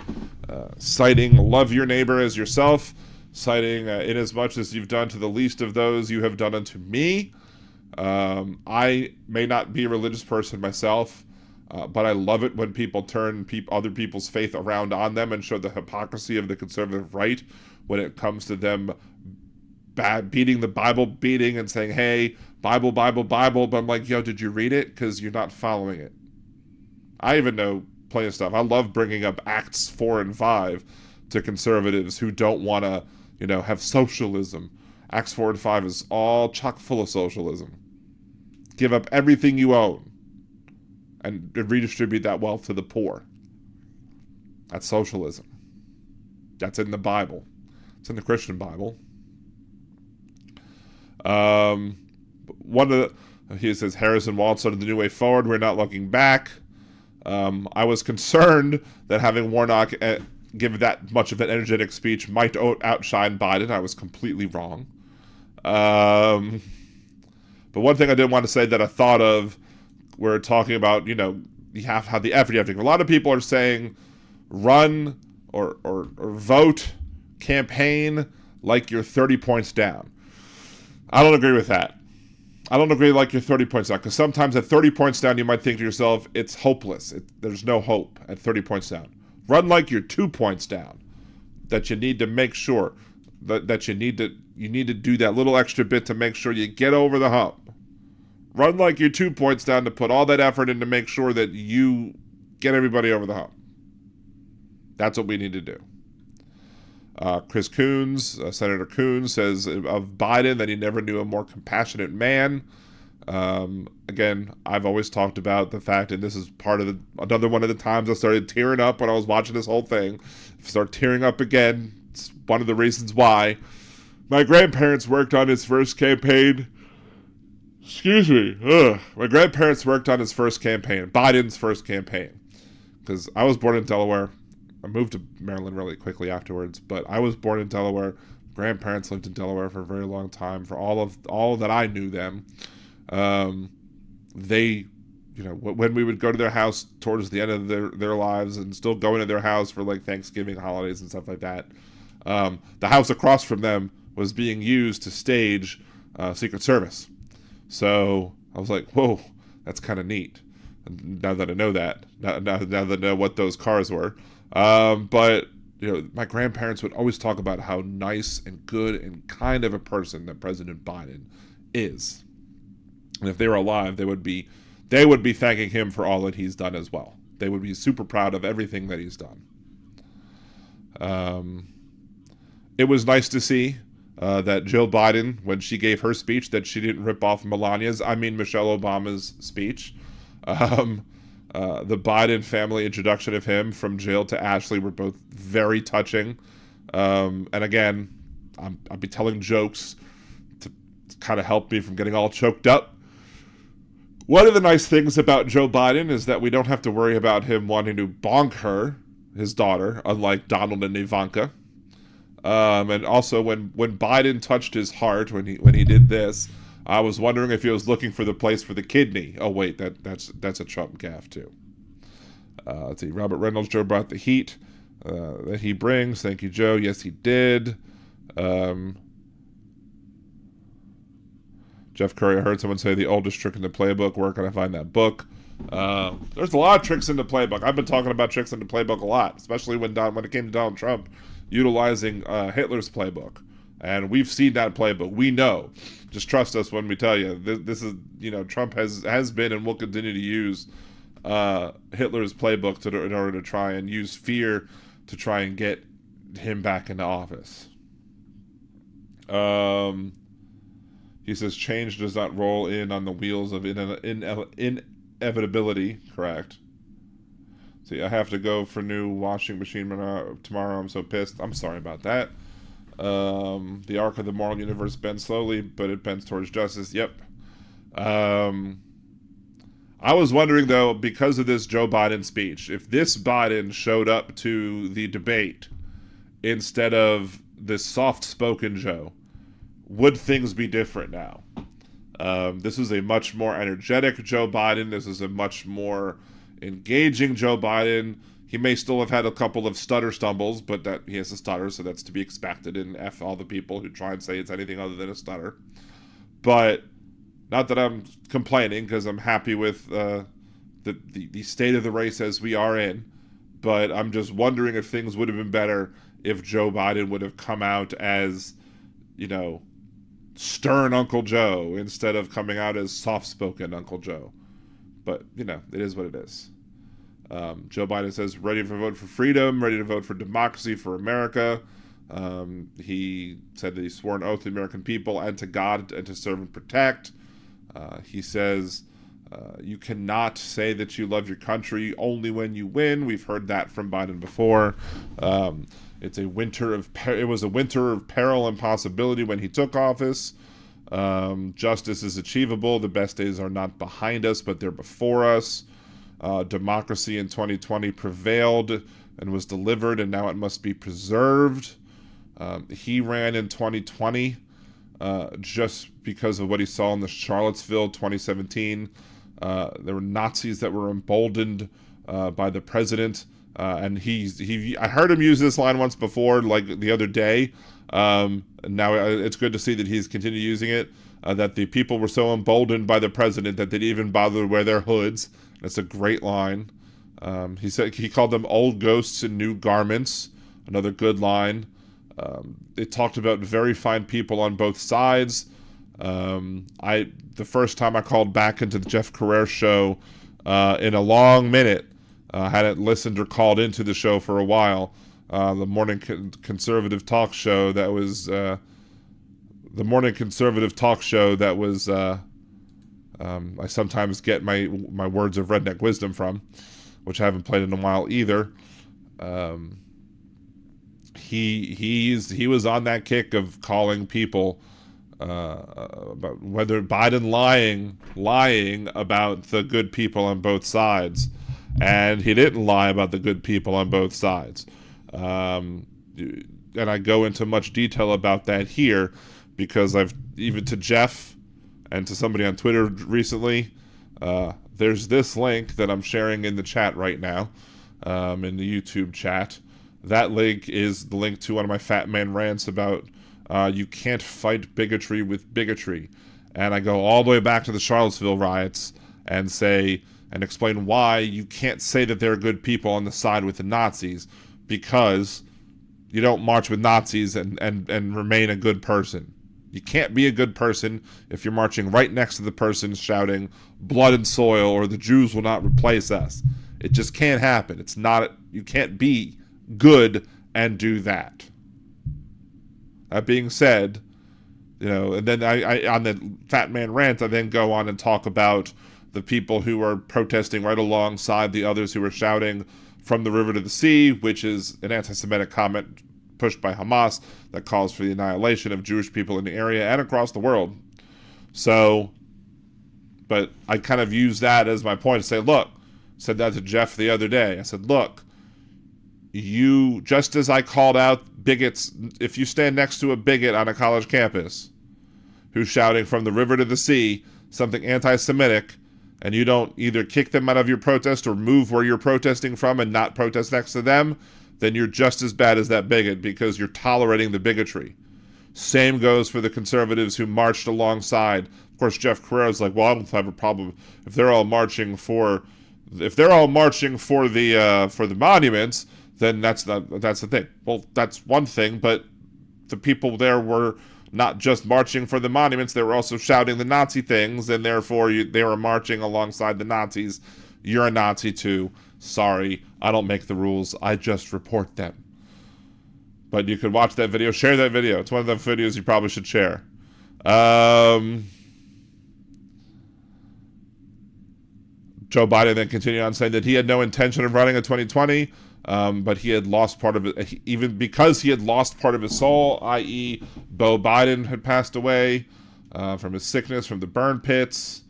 citing love your neighbor as yourself, citing inasmuch as you've done to the least of those, you have done unto me. I may not be a religious person myself, but I love it when people turn other people's faith around on them and show the hypocrisy of the conservative right when it comes to them beating the Bible, and saying, hey, Bible, Bible, Bible. But I'm like, yo, did you read it? Because you're not following it. I even know plenty of stuff. I love bringing up Acts 4 and 5 to conservatives who don't want to, have socialism. Acts 4 and 5 is all chock full of socialism. Give up everything you own and redistribute that wealth to the poor. That's socialism. That's in the Bible. It's in the Christian Bible. He says Harrison Wald started the new way forward. We're not looking back. I was concerned that having Warnock give that much of an energetic speech might outshine Biden. I was completely wrong. But But one thing I did want to say that I thought of, we're talking about, you have how the effort you have to give. A lot of people are saying run or vote, campaign like you're 30 points down. I don't agree with that. I don't agree like you're 30 points down, because sometimes at 30 points down, you might think to yourself, it's hopeless. There's no hope at 30 points down. Run like you're 2 points down, that you need to make sure that you need to do that little extra bit to make sure you get over the hump. Run like you're 2 points down to put all that effort in to make sure that you get everybody over the hump. That's what we need to do. Chris Coons, Senator Coons, says of Biden that he never knew a more compassionate man. Again, I've always talked about the fact, and this is part of another one of the times I started tearing up when I was watching this whole thing. If I start tearing up again, it's one of the reasons why. My grandparents worked on his first campaign. Excuse me. My grandparents worked on his first campaign, Biden's first campaign. Because I was born in Delaware. I moved to Maryland really quickly afterwards, but I was born in Delaware. Grandparents lived in Delaware for a very long time. For all that I knew them, they, when we would go to their house towards the end of their lives, and still going to their house for like Thanksgiving holidays and stuff like that, the house across from them was being used to stage Secret Service. So I was like, whoa, that's kind of neat. Now that I know that, now that I know what those cars were. But my grandparents would always talk about how nice and good and kind of a person that President Biden is. And if they were alive, they would be thanking him for all that he's done as well. They would be super proud of everything that he's done. It was nice to see that Jill Biden, when she gave her speech, that she didn't rip off Michelle Obama's speech. The Biden family introduction of him from Jill to Ashley were both very touching. And again, I'll be telling jokes to kind of help me from getting all choked up. One of the nice things about Joe Biden is that we don't have to worry about him wanting to bonk her, his daughter, unlike Donald and Ivanka. And also when Biden touched his heart, when he did this, I was wondering if he was looking for the place for the kidney. Oh wait, that's a Trump gaffe too. Let's see. Robert Reynolds, Joe brought the heat that he brings. Thank you, Joe. Yes, he did. Jeff Curry, I heard someone say the oldest trick in the playbook. Where can I find that book? There's a lot of tricks in the playbook. I've been talking about tricks in the playbook a lot, especially when it came to Donald Trump utilizing Hitler's playbook. And we've seen that playbook. We know. Just trust us when we tell you. This is, Trump has been and will continue to use Hitler's playbook in order to try and use fear to try and get him back into office. He says change does not roll in on the wheels of inevitability. Correct. See, I have to go for new washing machine tomorrow. I'm so pissed. I'm sorry about that. The arc of the moral universe bends slowly, but it bends towards justice. Yep. I was wondering, though, because of this Joe Biden speech, if this Biden showed up to the debate instead of this soft-spoken Joe, would things be different now? This is a much more energetic Joe Biden. This is a much more engaging Joe Biden. He may still have had a couple of stutter stumbles, but that he has a stutter, so that's to be expected. And F all the people who try and say it's anything other than a stutter. But not that I'm complaining, because I'm happy with the state of the race as we are in. But I'm just wondering if things would have been better if Joe Biden would have come out as, stern Uncle Joe instead of coming out as soft-spoken Uncle Joe. But, it is what it is. Joe Biden says, ready to vote for freedom, ready to vote for democracy for America. He said that he swore an oath to the American people and to God and to serve and protect. He says, you cannot say that you love your country only when you win. We've heard that from Biden before. It was a winter of peril and possibility when he took office. Justice is achievable. The best days are not behind us, but they're before us. Democracy in 2020 prevailed and was delivered, and now it must be preserved. He ran in 2020 just because of what he saw in the Charlottesville 2017. There were Nazis that were emboldened by the president, and I heard him use this line once before, like the other day. Now it's good to see that he's continued using it. That the people were so emboldened by the president that they didn't even bother to wear their hoods. That's a great line. He said he called them old ghosts in new garments. Another good line. They talked about very fine people on both sides. The first time I called back into the Jeff Carrera show in a long minute, hadn't listened or called into the show for a while. The morning conservative talk show that was I sometimes get my words of redneck wisdom from, which I haven't played in a while either. He was on that kick of calling people about whether Biden lying about the good people on both sides, and he didn't lie about the good people on both sides. And I go into much detail about that here because I've, even to Jeff and to somebody on Twitter recently, there's this link that I'm sharing in the chat right now, in the YouTube chat. That link is the link to one of my Fat Man rants about you can't fight bigotry with bigotry. And I go all the way back to the Charlottesville riots and explain why you can't say that there are good people on the side with the Nazis, because you don't march with Nazis and remain a good person. You can't be a good person if you're marching right next to the person shouting blood and soil or the Jews will not replace us. It just can't happen. You can't be good and do that. That being said, and then I on the Fat Man rant, I then go on and talk about the people who are protesting right alongside the others who are shouting from the river to the sea, which is an anti-Semitic comment pushed by Hamas that calls for the annihilation of Jewish people in the area and across the world. So, but I kind of use that as my point to say, look, said that to Jeff the other day. I said, look, you, just as I called out bigots, if you stand next to a bigot on a college campus who's shouting from the river to the sea something anti-Semitic, and you don't either kick them out of your protest or move where you're protesting from and not protest next to them, then you're just as bad as that bigot because you're tolerating the bigotry. Same goes for the conservatives who marched alongside. Of course, Jeff Carrera's like, well, I don't have a problem if they're all marching for the monuments, then that's the thing. Well, that's one thing, but the people there were not just marching for the monuments, they were also shouting the Nazi things, and therefore they were marching alongside the Nazis. You're a Nazi too. Sorry, I don't make the rules. I just report them. But you could watch that video, share that video. It's one of the videos you probably should share. Joe Biden then continued on saying that he had no intention of running in 2020, but he had lost part of it, even because he had lost part of his soul, i.e. Beau Biden had passed away from his sickness, from the burn pits.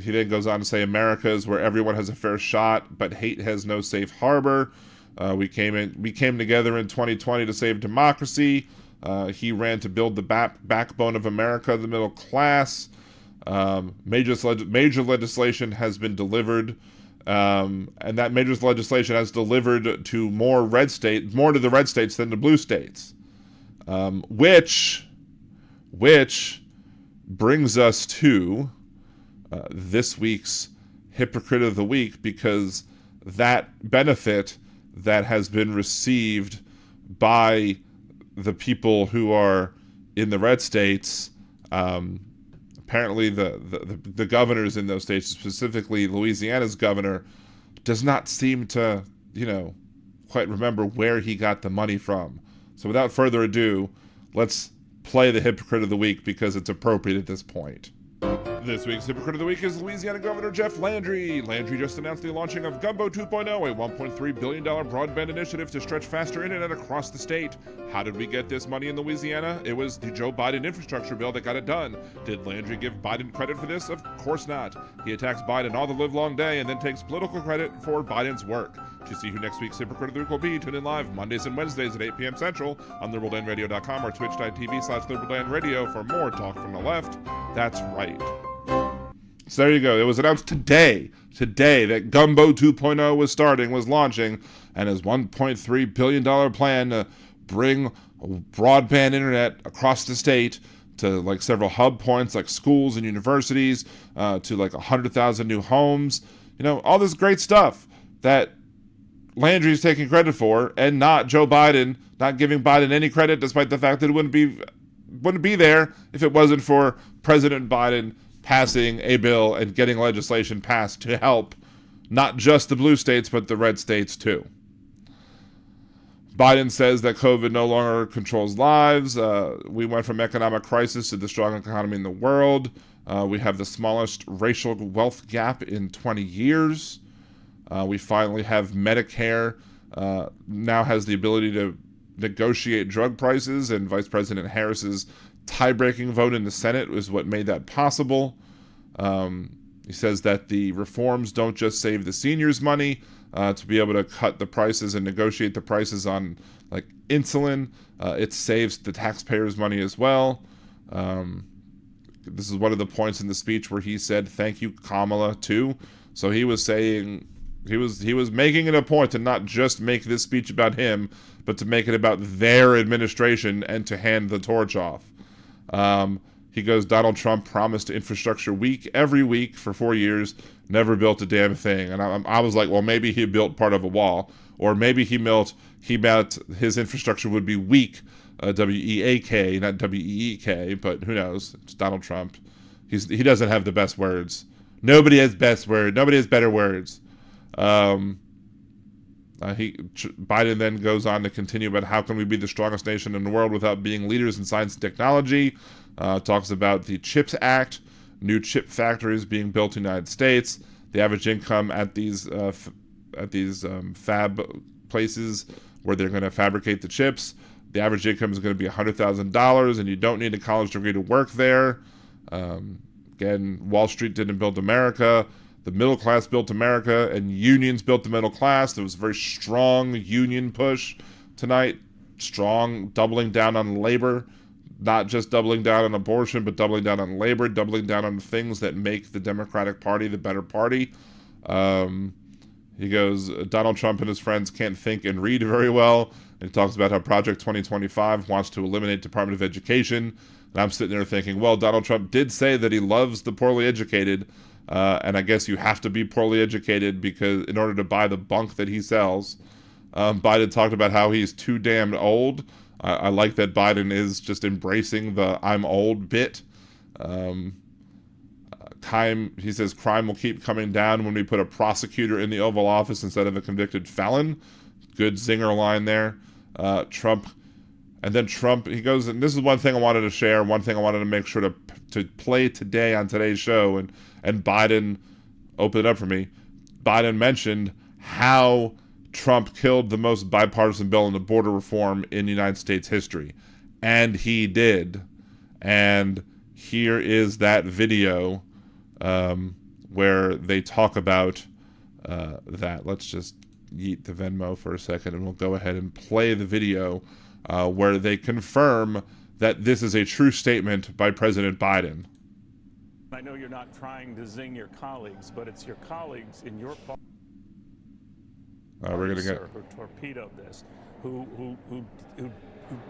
He then goes on to say, America is where everyone has a fair shot, but hate has no safe harbor. We came together in 2020 to save democracy. He ran to build the backbone of America, the middle class. Major legislation has been delivered, and that major legislation has delivered to more to the red states than the blue states, which brings us to this week's Hypocrite of the Week, because that benefit that has been received by the people who are in the red states, apparently the governors in those states, specifically Louisiana's governor, does not seem to, quite remember where he got the money from. So without further ado, let's play the Hypocrite of the Week because it's appropriate at this point. This week's Hypocrite of the Week is Louisiana Governor Jeff Landry. Landry just announced the launching of Gumbo 2.0, a $1.3 billion broadband initiative to stretch faster internet across the state. How did we get this money in Louisiana? It was the Joe Biden infrastructure bill that got it done. Did Landry give Biden credit for this? Of course not. He attacks Biden all the livelong day and then takes political credit for Biden's work. To see who next week's hypocrite of the week will be, tune in live Mondays and Wednesdays at 8 p.m. Central on liberaldanradio.com or twitch.tv/liberaldanradio for more talk from the left. That's right. So there you go. It was announced today that Gumbo 2.0 was launching, and his $1.3 billion plan to bring broadband internet across the state to like several hub points like schools and universities, to like 100,000 new homes, all this great stuff that Landry's taking credit for, and not Joe Biden, not giving Biden any credit, despite the fact that it wouldn't be there if it wasn't for President Biden passing a bill and getting legislation passed to help not just the blue states, but the red states too. Biden says that COVID no longer controls lives. We went from economic crisis to the strongest economy in the world. We have the smallest racial wealth gap in 20 years. We finally have Medicare now has the ability to negotiate drug prices, and Vice President Harris's tie-breaking vote in the Senate was what made that possible. He says that the reforms don't just save the seniors money to be able to cut the prices and negotiate the prices on like insulin. It saves the taxpayers money as well. This is one of the points in the speech where he said, "Thank you, Kamala," too. So he was saying, he was making it a point to not just make this speech about him, but to make it about their administration and to hand the torch off. He goes, Donald Trump promised infrastructure week every week for 4 years, never built a damn thing. And I was like, well, maybe he built part of a wall, or maybe he meant his infrastructure would be weak, W-E-A-K, not W-E-E-K, but who knows? It's Donald Trump. He doesn't have the best words. Nobody has better words. Biden then goes on to continue about how can we be the strongest nation in the world without being leaders in science and technology. Talks about the CHIPS Act, new chip factories being built in the United States, the average income at these fab places where they're going to fabricate the chips. The average income is going to be $100,000, and you don't need a college degree to work there. Again, Wall Street didn't build America. The middle class built America, and unions built the middle class. There was a very strong union push tonight, strong doubling down on labor, not just doubling down on abortion, but doubling down on labor, doubling down on the things that make the Democratic Party the better party. He goes, Donald Trump and his friends can't think and read very well. And he talks about how Project 2025 wants to eliminate Department of Education. And I'm sitting there thinking, well, Donald Trump did say that he loves the poorly educated. And I guess you have to be poorly educated because in order to buy the bunk that he sells. Biden talked about how he's too damn old. I like that Biden is just embracing the I'm old bit. He says crime will keep coming down when we put a prosecutor in the Oval Office instead of a convicted felon. Good zinger line there. Trump, he goes, and this is one thing I wanted to share, one thing I wanted to make sure to play today on today's show, and Biden opened it up for me. Biden mentioned how Trump killed the most bipartisan bill in the border reform in United States history. And he did. And here is that video where they talk about that. Let's just yeet the Venmo for a second, and we'll go ahead and play the video where they confirm that this is a true statement by President Biden. I know you're not trying to zing your colleagues, but it's your colleagues in your party we're gonna get who torpedoed this, who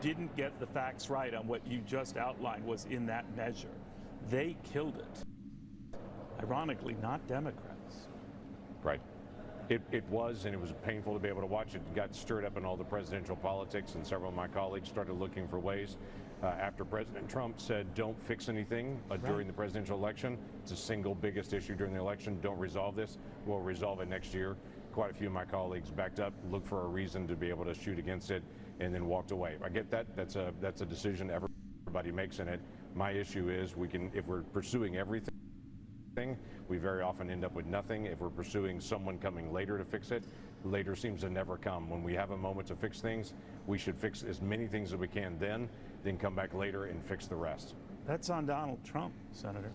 didn't get the facts right on what you just outlined was in that measure. They killed it. Ironically, not Democrats. Right. It was, and it was painful to be able to watch. It got stirred up in all the presidential politics, and several of my colleagues started looking for ways. After President Trump said, don't fix anything during the presidential election. It's the single biggest issue during the election. Don't resolve this. We'll resolve it next year. Quite a few of my colleagues backed up, looked for a reason to be able to shoot against it, and then walked away. I get that. That's a decision everybody makes in it. My issue is if we're pursuing everything, we very often end up with nothing. If we're pursuing someone coming later to fix it, later seems to never come. When we have a moment to fix things, we should fix as many things as we can then come back later and fix the rest. That's on Donald Trump, Senator.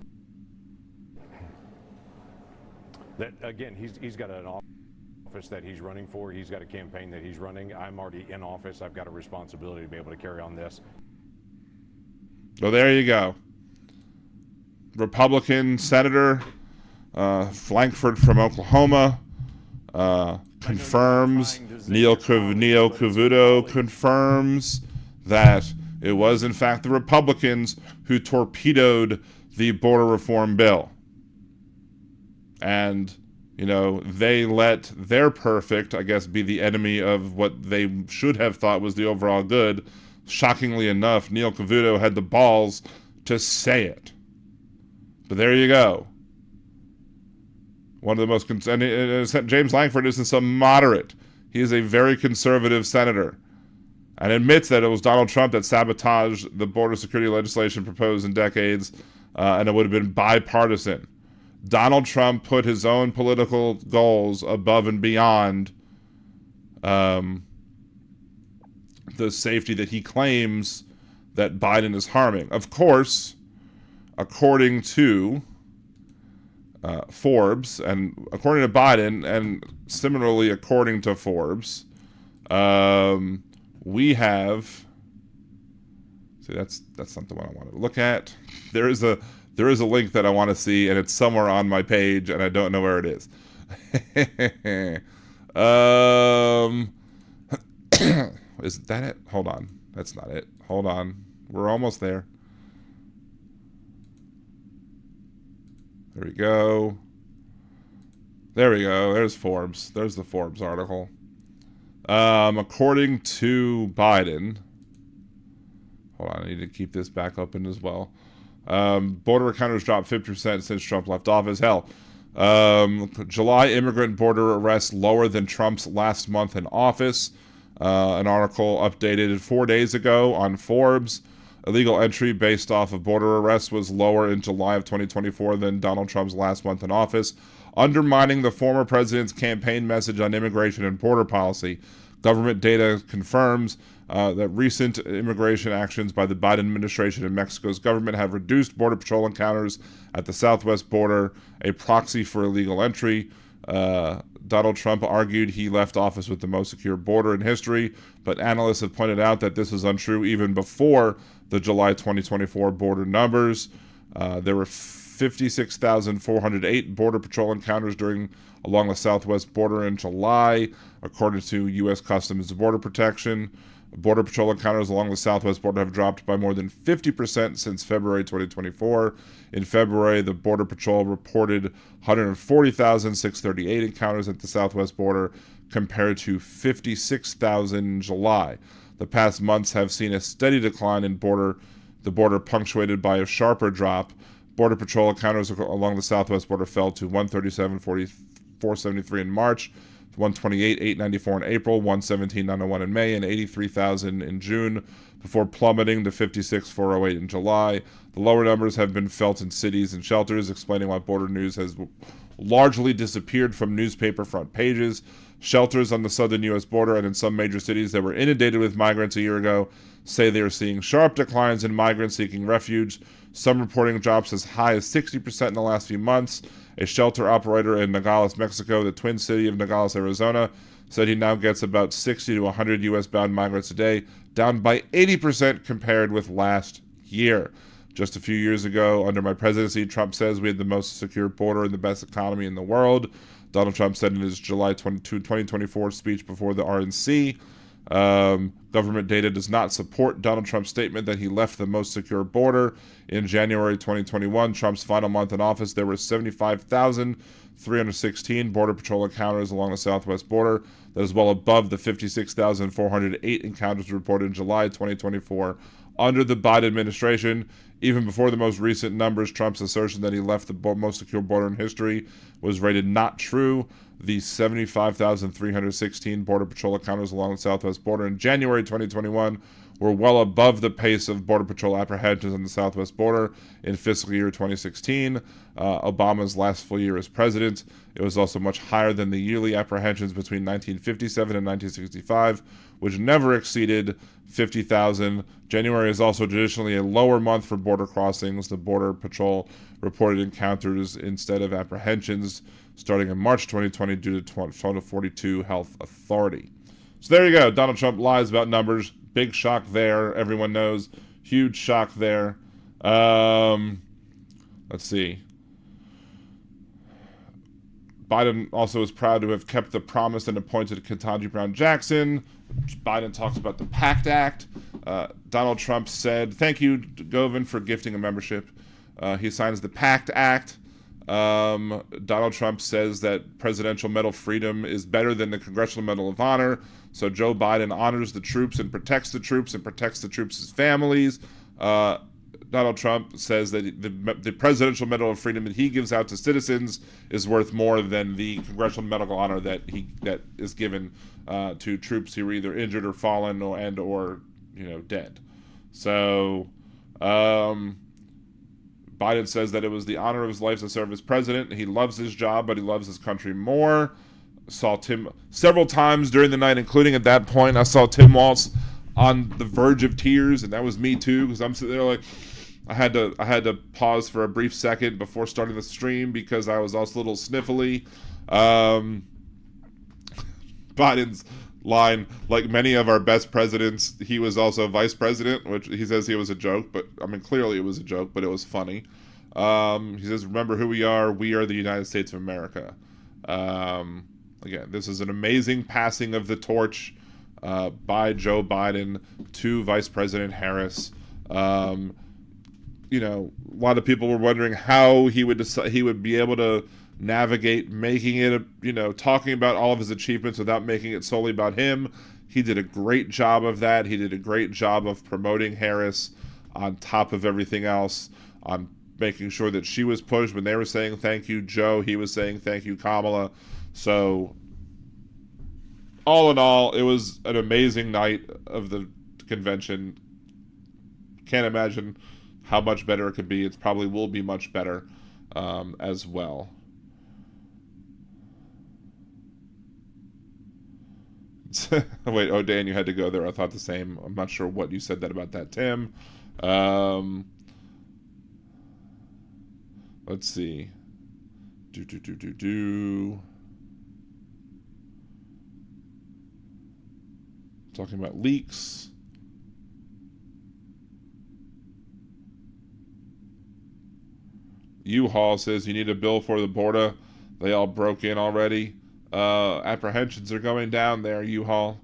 That again, he's got an office office that he's running for. He's got a campaign that he's running. I'm already in office. I've got a responsibility to be able to carry on this. So there you go. Republican Senator Lankford from Oklahoma confirms, Neil Cavuto confirms that it was in fact the Republicans who torpedoed the border reform bill. And, you know, they let their perfect, I guess, be the enemy of what they should have thought was the overall good. Shockingly enough, Neil Cavuto had the balls to say it. But there you go. One of the most... James Lankford isn't some moderate. He is a very conservative senator and admits that it was Donald Trump that sabotaged the border security legislation proposed in decades, and it would have been bipartisan. Donald Trump put his own political goals above and beyond the safety that he claims that Biden is harming. Of course, according to Forbes, and according to Biden, and similarly according to Forbes, we have... See, that's not the one I want to look at. There is a link that I want to see, and it's somewhere on my page, and I don't know where it is. Isn't that it? Hold on. That's not it. Hold on. We're almost there. There we go. There we go. There's Forbes. There's the Forbes article. According to Biden... Hold on, I need to keep this back open as well. Border encounters dropped 50% since Trump left office. Hell, July immigrant border arrests lower than Trump's last month in office. An article updated 4 days ago on Forbes. Illegal entry based off of border arrests was lower in July of 2024 than Donald Trump's last month in office, undermining the former president's campaign message on immigration and border policy. Government data confirms that recent immigration actions by the Biden administration and Mexico's government have reduced Border Patrol encounters at the southwest border, a proxy for illegal entry. Donald Trump argued he left office with the most secure border in history, but analysts have pointed out that this was untrue even before the July 2024 border numbers. There were 56,408 Border Patrol encounters along the southwest border in July, according to U.S. Customs and Border Protection. Border Patrol encounters along the southwest border have dropped by more than 50% since February 2024. In February, the Border Patrol reported 140,638 encounters at the southwest border, compared to 56,000 in July. The past months have seen a steady decline in the border punctuated by a sharper drop. Border Patrol encounters along the southwest border fell to 137,473 in March, 128,894 in April, 117,901 in May, and 83,000 in June, before plummeting to 56,408 in July. The lower numbers have been felt in cities and shelters, explaining why border news has largely disappeared from newspaper front pages. Shelters on the southern U.S. border and in some major cities that were inundated with migrants a year ago say they are seeing sharp declines in migrants seeking refuge, some reporting drops as high as 60% in the last few months. A shelter operator in Nogales, Mexico, the twin city of Nogales, Arizona, said he now gets about 60 to 100 U.S.-bound migrants a day, down by 80% compared with last year. Just a few years ago, under my presidency, Trump says we had the most secure border and the best economy in the world. Donald Trump said in his July 2024 speech before the RNC, government data does not support Donald Trump's statement that he left the most secure border. In January 2021, Trump's final month in office, there were 75,316 Border Patrol encounters along the southwest border. That is well above the 56,408 encounters reported in July 2024 under the Biden administration. Even before the most recent numbers, Trump's assertion that he left the most secure border in history was rated not true. The 75,316 Border Patrol encounters along the southwest border in January 2021 were well above the pace of Border Patrol apprehensions on the southwest border in fiscal year 2016, Obama's last full year as president. It was also much higher than the yearly apprehensions between 1957 and 1965, which never exceeded 50,000. January is also traditionally a lower month for border crossings. The Border Patrol reported encounters instead of apprehensions, starting in March 2020 due to Total 42 Health Authority. So there you go. Donald Trump lies about numbers. Big shock there. Everyone knows. Huge shock there. Let's see. Biden also is proud to have kept the promise and appointed Ketanji Brown Jackson. Biden talks about the PACT Act. Donald Trump said, "Thank you, Govin, for gifting a membership." He signs the PACT Act. Donald Trump says that Presidential Medal of Freedom is better than the Congressional Medal of Honor. So Joe Biden honors the troops and protects the troops' families. Donald Trump says that the Presidential Medal of Freedom that he gives out to citizens is worth more than the Congressional Medal of Honor that is given to troops who are either injured or fallen or dead. So Biden says that it was the honor of his life to serve as president. He loves his job, but he loves his country more. Saw Tim several times during the night, including at that point. I saw Tim Walz on the verge of tears, and that was me too, because I'm sitting there like, I had to pause for a brief second before starting the stream because I was also a little sniffly. Biden's line, like many of our best presidents, he was also vice president, which he says he was a joke, but I mean, clearly it was a joke, but it was funny. He says, "Remember who we are the United States of America." Again, this is an amazing passing of the torch by Joe Biden to Vice President Harris. A lot of people were wondering how he would be able to navigate making it, talking about all of his achievements without making it solely about him. He did a great job of that. He did a great job of promoting Harris on top of everything else, on making sure that she was pushed. When they were saying thank you, Joe, he was saying thank you, Kamala. So all in all, it was an amazing night of the convention. Can't imagine how much better it could be. It probably will be much better as well. Wait, oh, Dan, you had to go there. I thought the same. I'm not sure what you said about that, Tim. Let's see. Talking about leaks. U-Haul says you need a bill for the border. They all broke in already. Apprehensions are going down there, U-Haul.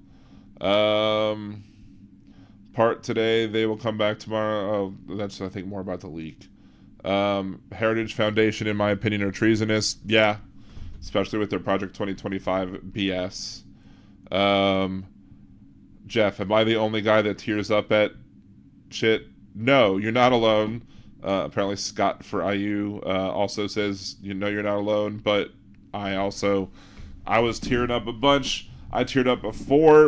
Part today, they will come back tomorrow. Oh, that's, I think, more about the leak. Heritage Foundation, in my opinion, are treasonous. Yeah, especially with their Project 2025 BS. Jeff, am I the only guy that tears up at shit? No, you're not alone. Apparently Scott for IU also says, you're not alone, but I was tearing up a bunch. I teared up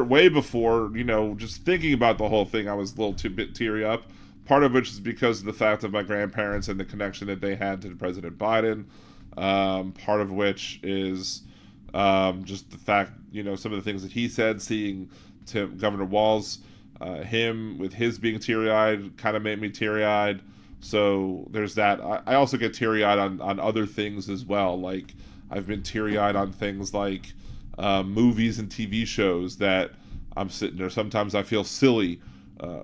way before, just thinking about the whole thing, I was a little bit teary up. Part of which is because of the fact of my grandparents and the connection that they had to President Biden. Part of which is just the fact, some of the things that he said, seeing Governor Walz, him with his being teary-eyed kind of made me teary-eyed. So there's that. I also get teary-eyed on other things as well. Like, I've been teary-eyed on things like movies and TV shows that I'm sitting there. Sometimes I feel silly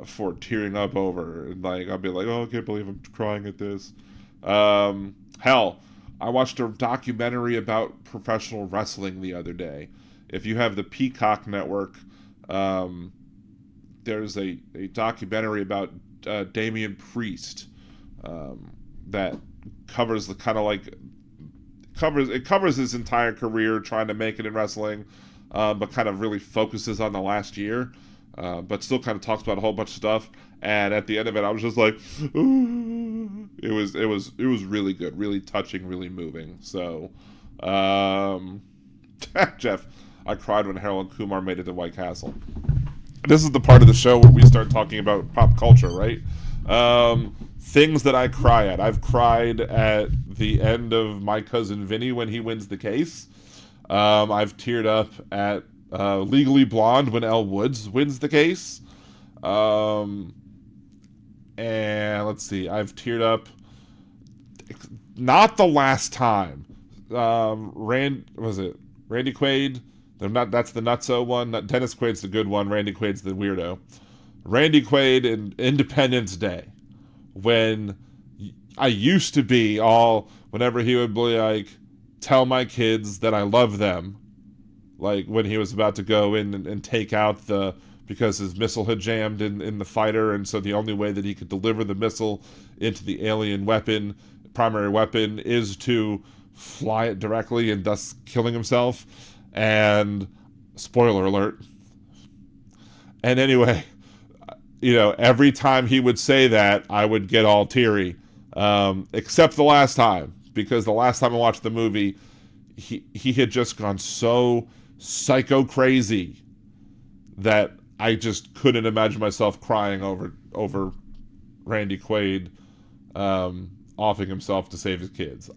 for tearing up over. And I'll be like, oh, I can't believe I'm crying at this. Hell, I watched a documentary about professional wrestling the other day. If you have the Peacock network, there's a documentary about Damian Priest that covers the covers his entire career trying to make it in wrestling, but kind of really focuses on the last year, but still kind of talks about a whole bunch of stuff. And at the end of it, I was just like, ooh. It was really good, really touching, really moving. So, Jeff, I cried when Harold and Kumar made it to White Castle. This is the part of the show where we start talking about pop culture, right? Things that I cry at. I've cried at the end of My Cousin Vinny when he wins the case. I've teared up at Legally Blonde when Elle Woods wins the case. And let's see, I've teared up, not the last time, Randy Quaid? That's the nutso one. Dennis Quaid's the good one. Randy Quaid's the weirdo. Randy Quaid in Independence Day, when I used to be all, whenever he would be like, tell my kids that I love them, like when he was about to go in and take out because his missile had jammed in the fighter, and so the only way that he could deliver the missile into the alien primary weapon, is to fly it directly and thus killing himself. And spoiler alert. And anyway, every time he would say that, I would get all teary, except the last time, because the last time I watched the movie, he had just gone so psycho crazy that I just couldn't imagine myself crying over Randy Quaid offing himself to save his kids.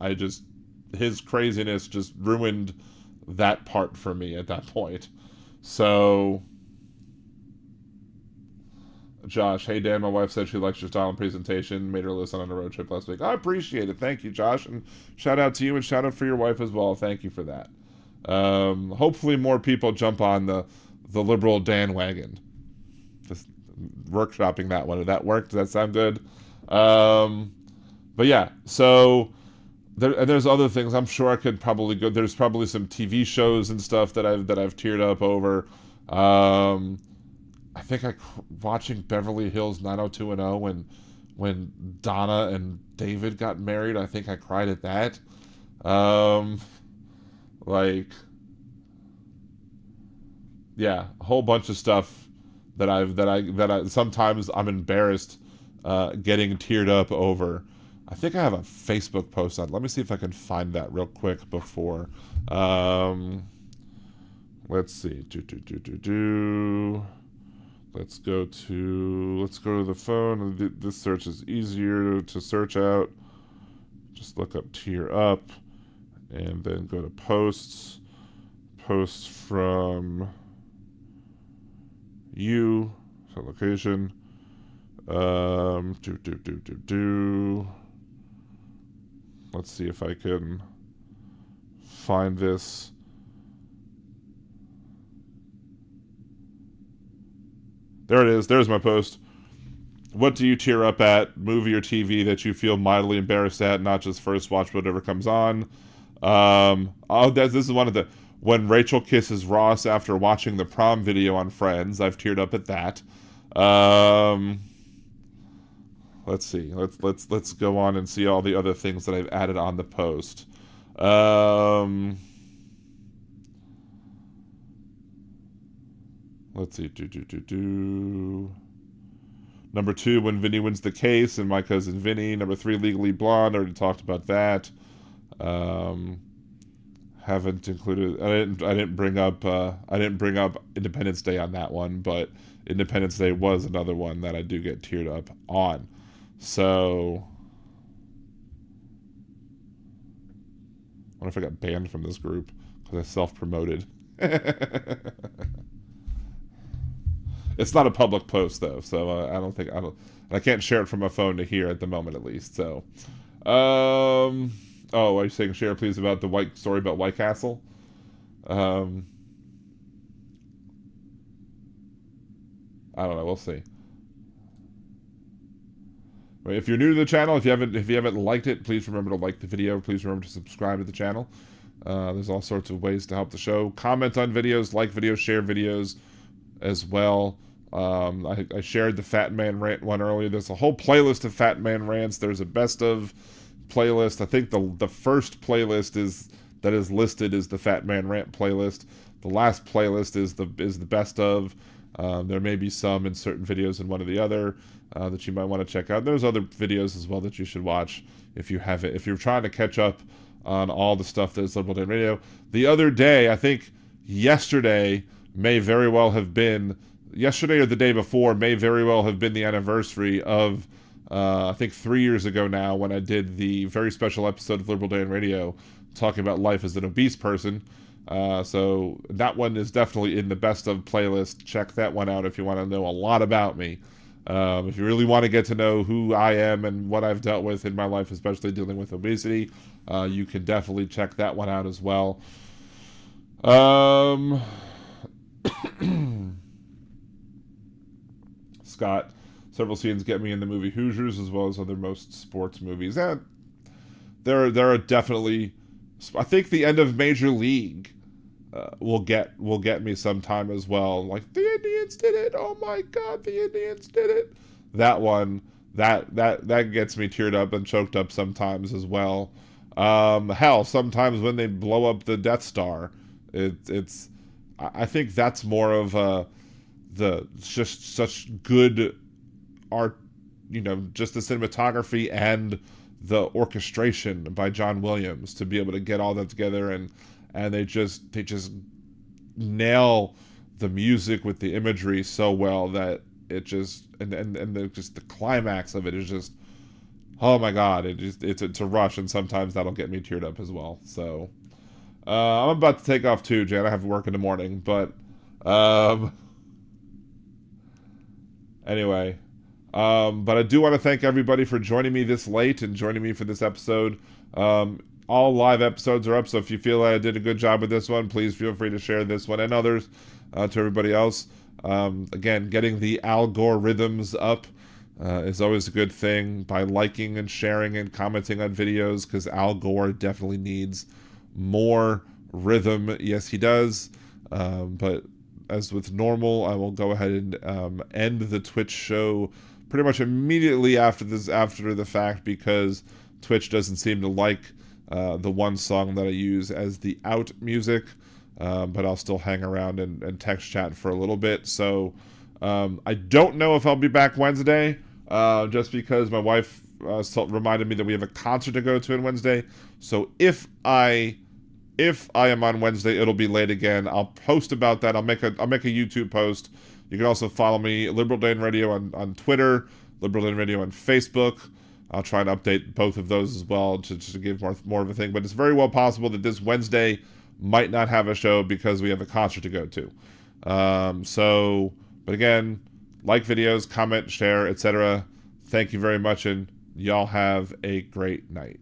His craziness just ruined that part for me at that point. So, Josh, hey Dan, my wife said she likes your style and presentation, made her listen on a road trip last week. I appreciate it. Thank you, Josh, and shout out to you, and shout out for your wife as well. Thank you for that. Hopefully more people jump on the liberal Dan wagon. Just workshopping that one. Did that work? Does that sound good? But yeah, so there's other things. I'm sure I could probably go. There's probably some TV shows and stuff that I've teared up over. I think watching Beverly Hills 90210 when Donna and David got married. I think I cried at that. Yeah, a whole bunch of stuff that I sometimes I'm embarrassed getting teared up over. I think I have a Facebook post on. Let me see if I can find that real quick before. Let's see. Let's go to the phone. This search is easier to search out. Just look up tear up, and then go to posts. Posts from you. So location. Let's see if I can find this. There it is. There's my post. What do you tear up at? Movie or TV that you feel mildly embarrassed at, not just first watch whatever comes on. This is one of the... When Rachel kisses Ross after watching the prom video on Friends. I've teared up at that. Let's see. Let's go on and see all the other things that I've added on the post. Let's see. Number 2, when Vinny wins the case, and my cousin Vinny. Number 3, Legally Blonde. I already talked about that. Haven't included. I didn't bring up Independence Day on that one, but Independence Day was another one that I do get teared up on. So, I wonder if I got banned from this group because I self-promoted. It's not a public post though, so I can't share it from my phone to here at the moment at least. So, are you saying share please about the story about White Castle? I don't know. We'll see. If you're new to the channel, if you haven't liked it, please remember to like the video. Please remember to subscribe to the channel. There's all sorts of ways to help the show. Comment on videos, like videos, share videos as well. I shared the Fat Man Rant one earlier. There's a whole playlist of Fat Man Rants. There's a best of playlist. I think the first playlist that is listed is the Fat Man Rant playlist. The last playlist is the best of. There may be some in certain videos and one or the other that you might want to check out. There's other videos as well that you should watch if you haven't. If you're trying to catch up on all the stuff that is Liberal Dan Radio. The other day, I think yesterday may very well have been, yesterday or the day before may very well have been the anniversary of, I think 3 years ago now, when I did the very special episode of Liberal Dan Radio talking about life as an obese person. So that one is definitely in the best of playlist. Check that one out if you want to know a lot about me. If you really want to get to know who I am and what I've dealt with in my life, especially dealing with obesity, you can definitely check that one out as well. Scott, several scenes get me in the movie Hoosiers as well as other most sports movies. And there are definitely, I think the end of Major League will get me sometime as well. Like, the Indians did it. Oh my God, the Indians did it. That one, that gets me teared up and choked up sometimes as well. Hell, sometimes when they blow up the Death Star, I think that's more of just such good art, just the cinematography and the orchestration by John Williams to be able to get all that together, and they just nail the music with the imagery so well that it just and the climax of it is just, oh my God, it's a rush, and sometimes that'll get me teared up as well. So I'm about to take off too, Jan. I have work in the morning, but anyway. But I do want to thank everybody for joining me this late and joining me for this episode. All live episodes are up, so if you feel like I did a good job with this one, please feel free to share this one and others to everybody else. Again, getting the algorithms up is always a good thing by liking and sharing and commenting on videos, because Al Gore definitely needs more rhythm. Yes, he does. But as with normal, I will go ahead and end the Twitch show pretty much immediately after the fact, because Twitch doesn't seem to like the one song that I use as the out music, but I'll still hang around and text chat for a little bit. So I don't know if I'll be back Wednesday, just because my wife reminded me that we have a concert to go to on Wednesday. So if I am on Wednesday, it'll be late again. I'll post about that. I'll make a YouTube post. You can also follow me, Liberal Dan Radio, on Twitter, Liberal Dan Radio on Facebook. I'll try and update both of those as well to give more of a thing. But it's very well possible that this Wednesday might not have a show because we have a concert to go to. But again, like videos, comment, share, etc. Thank you very much, and y'all have a great night.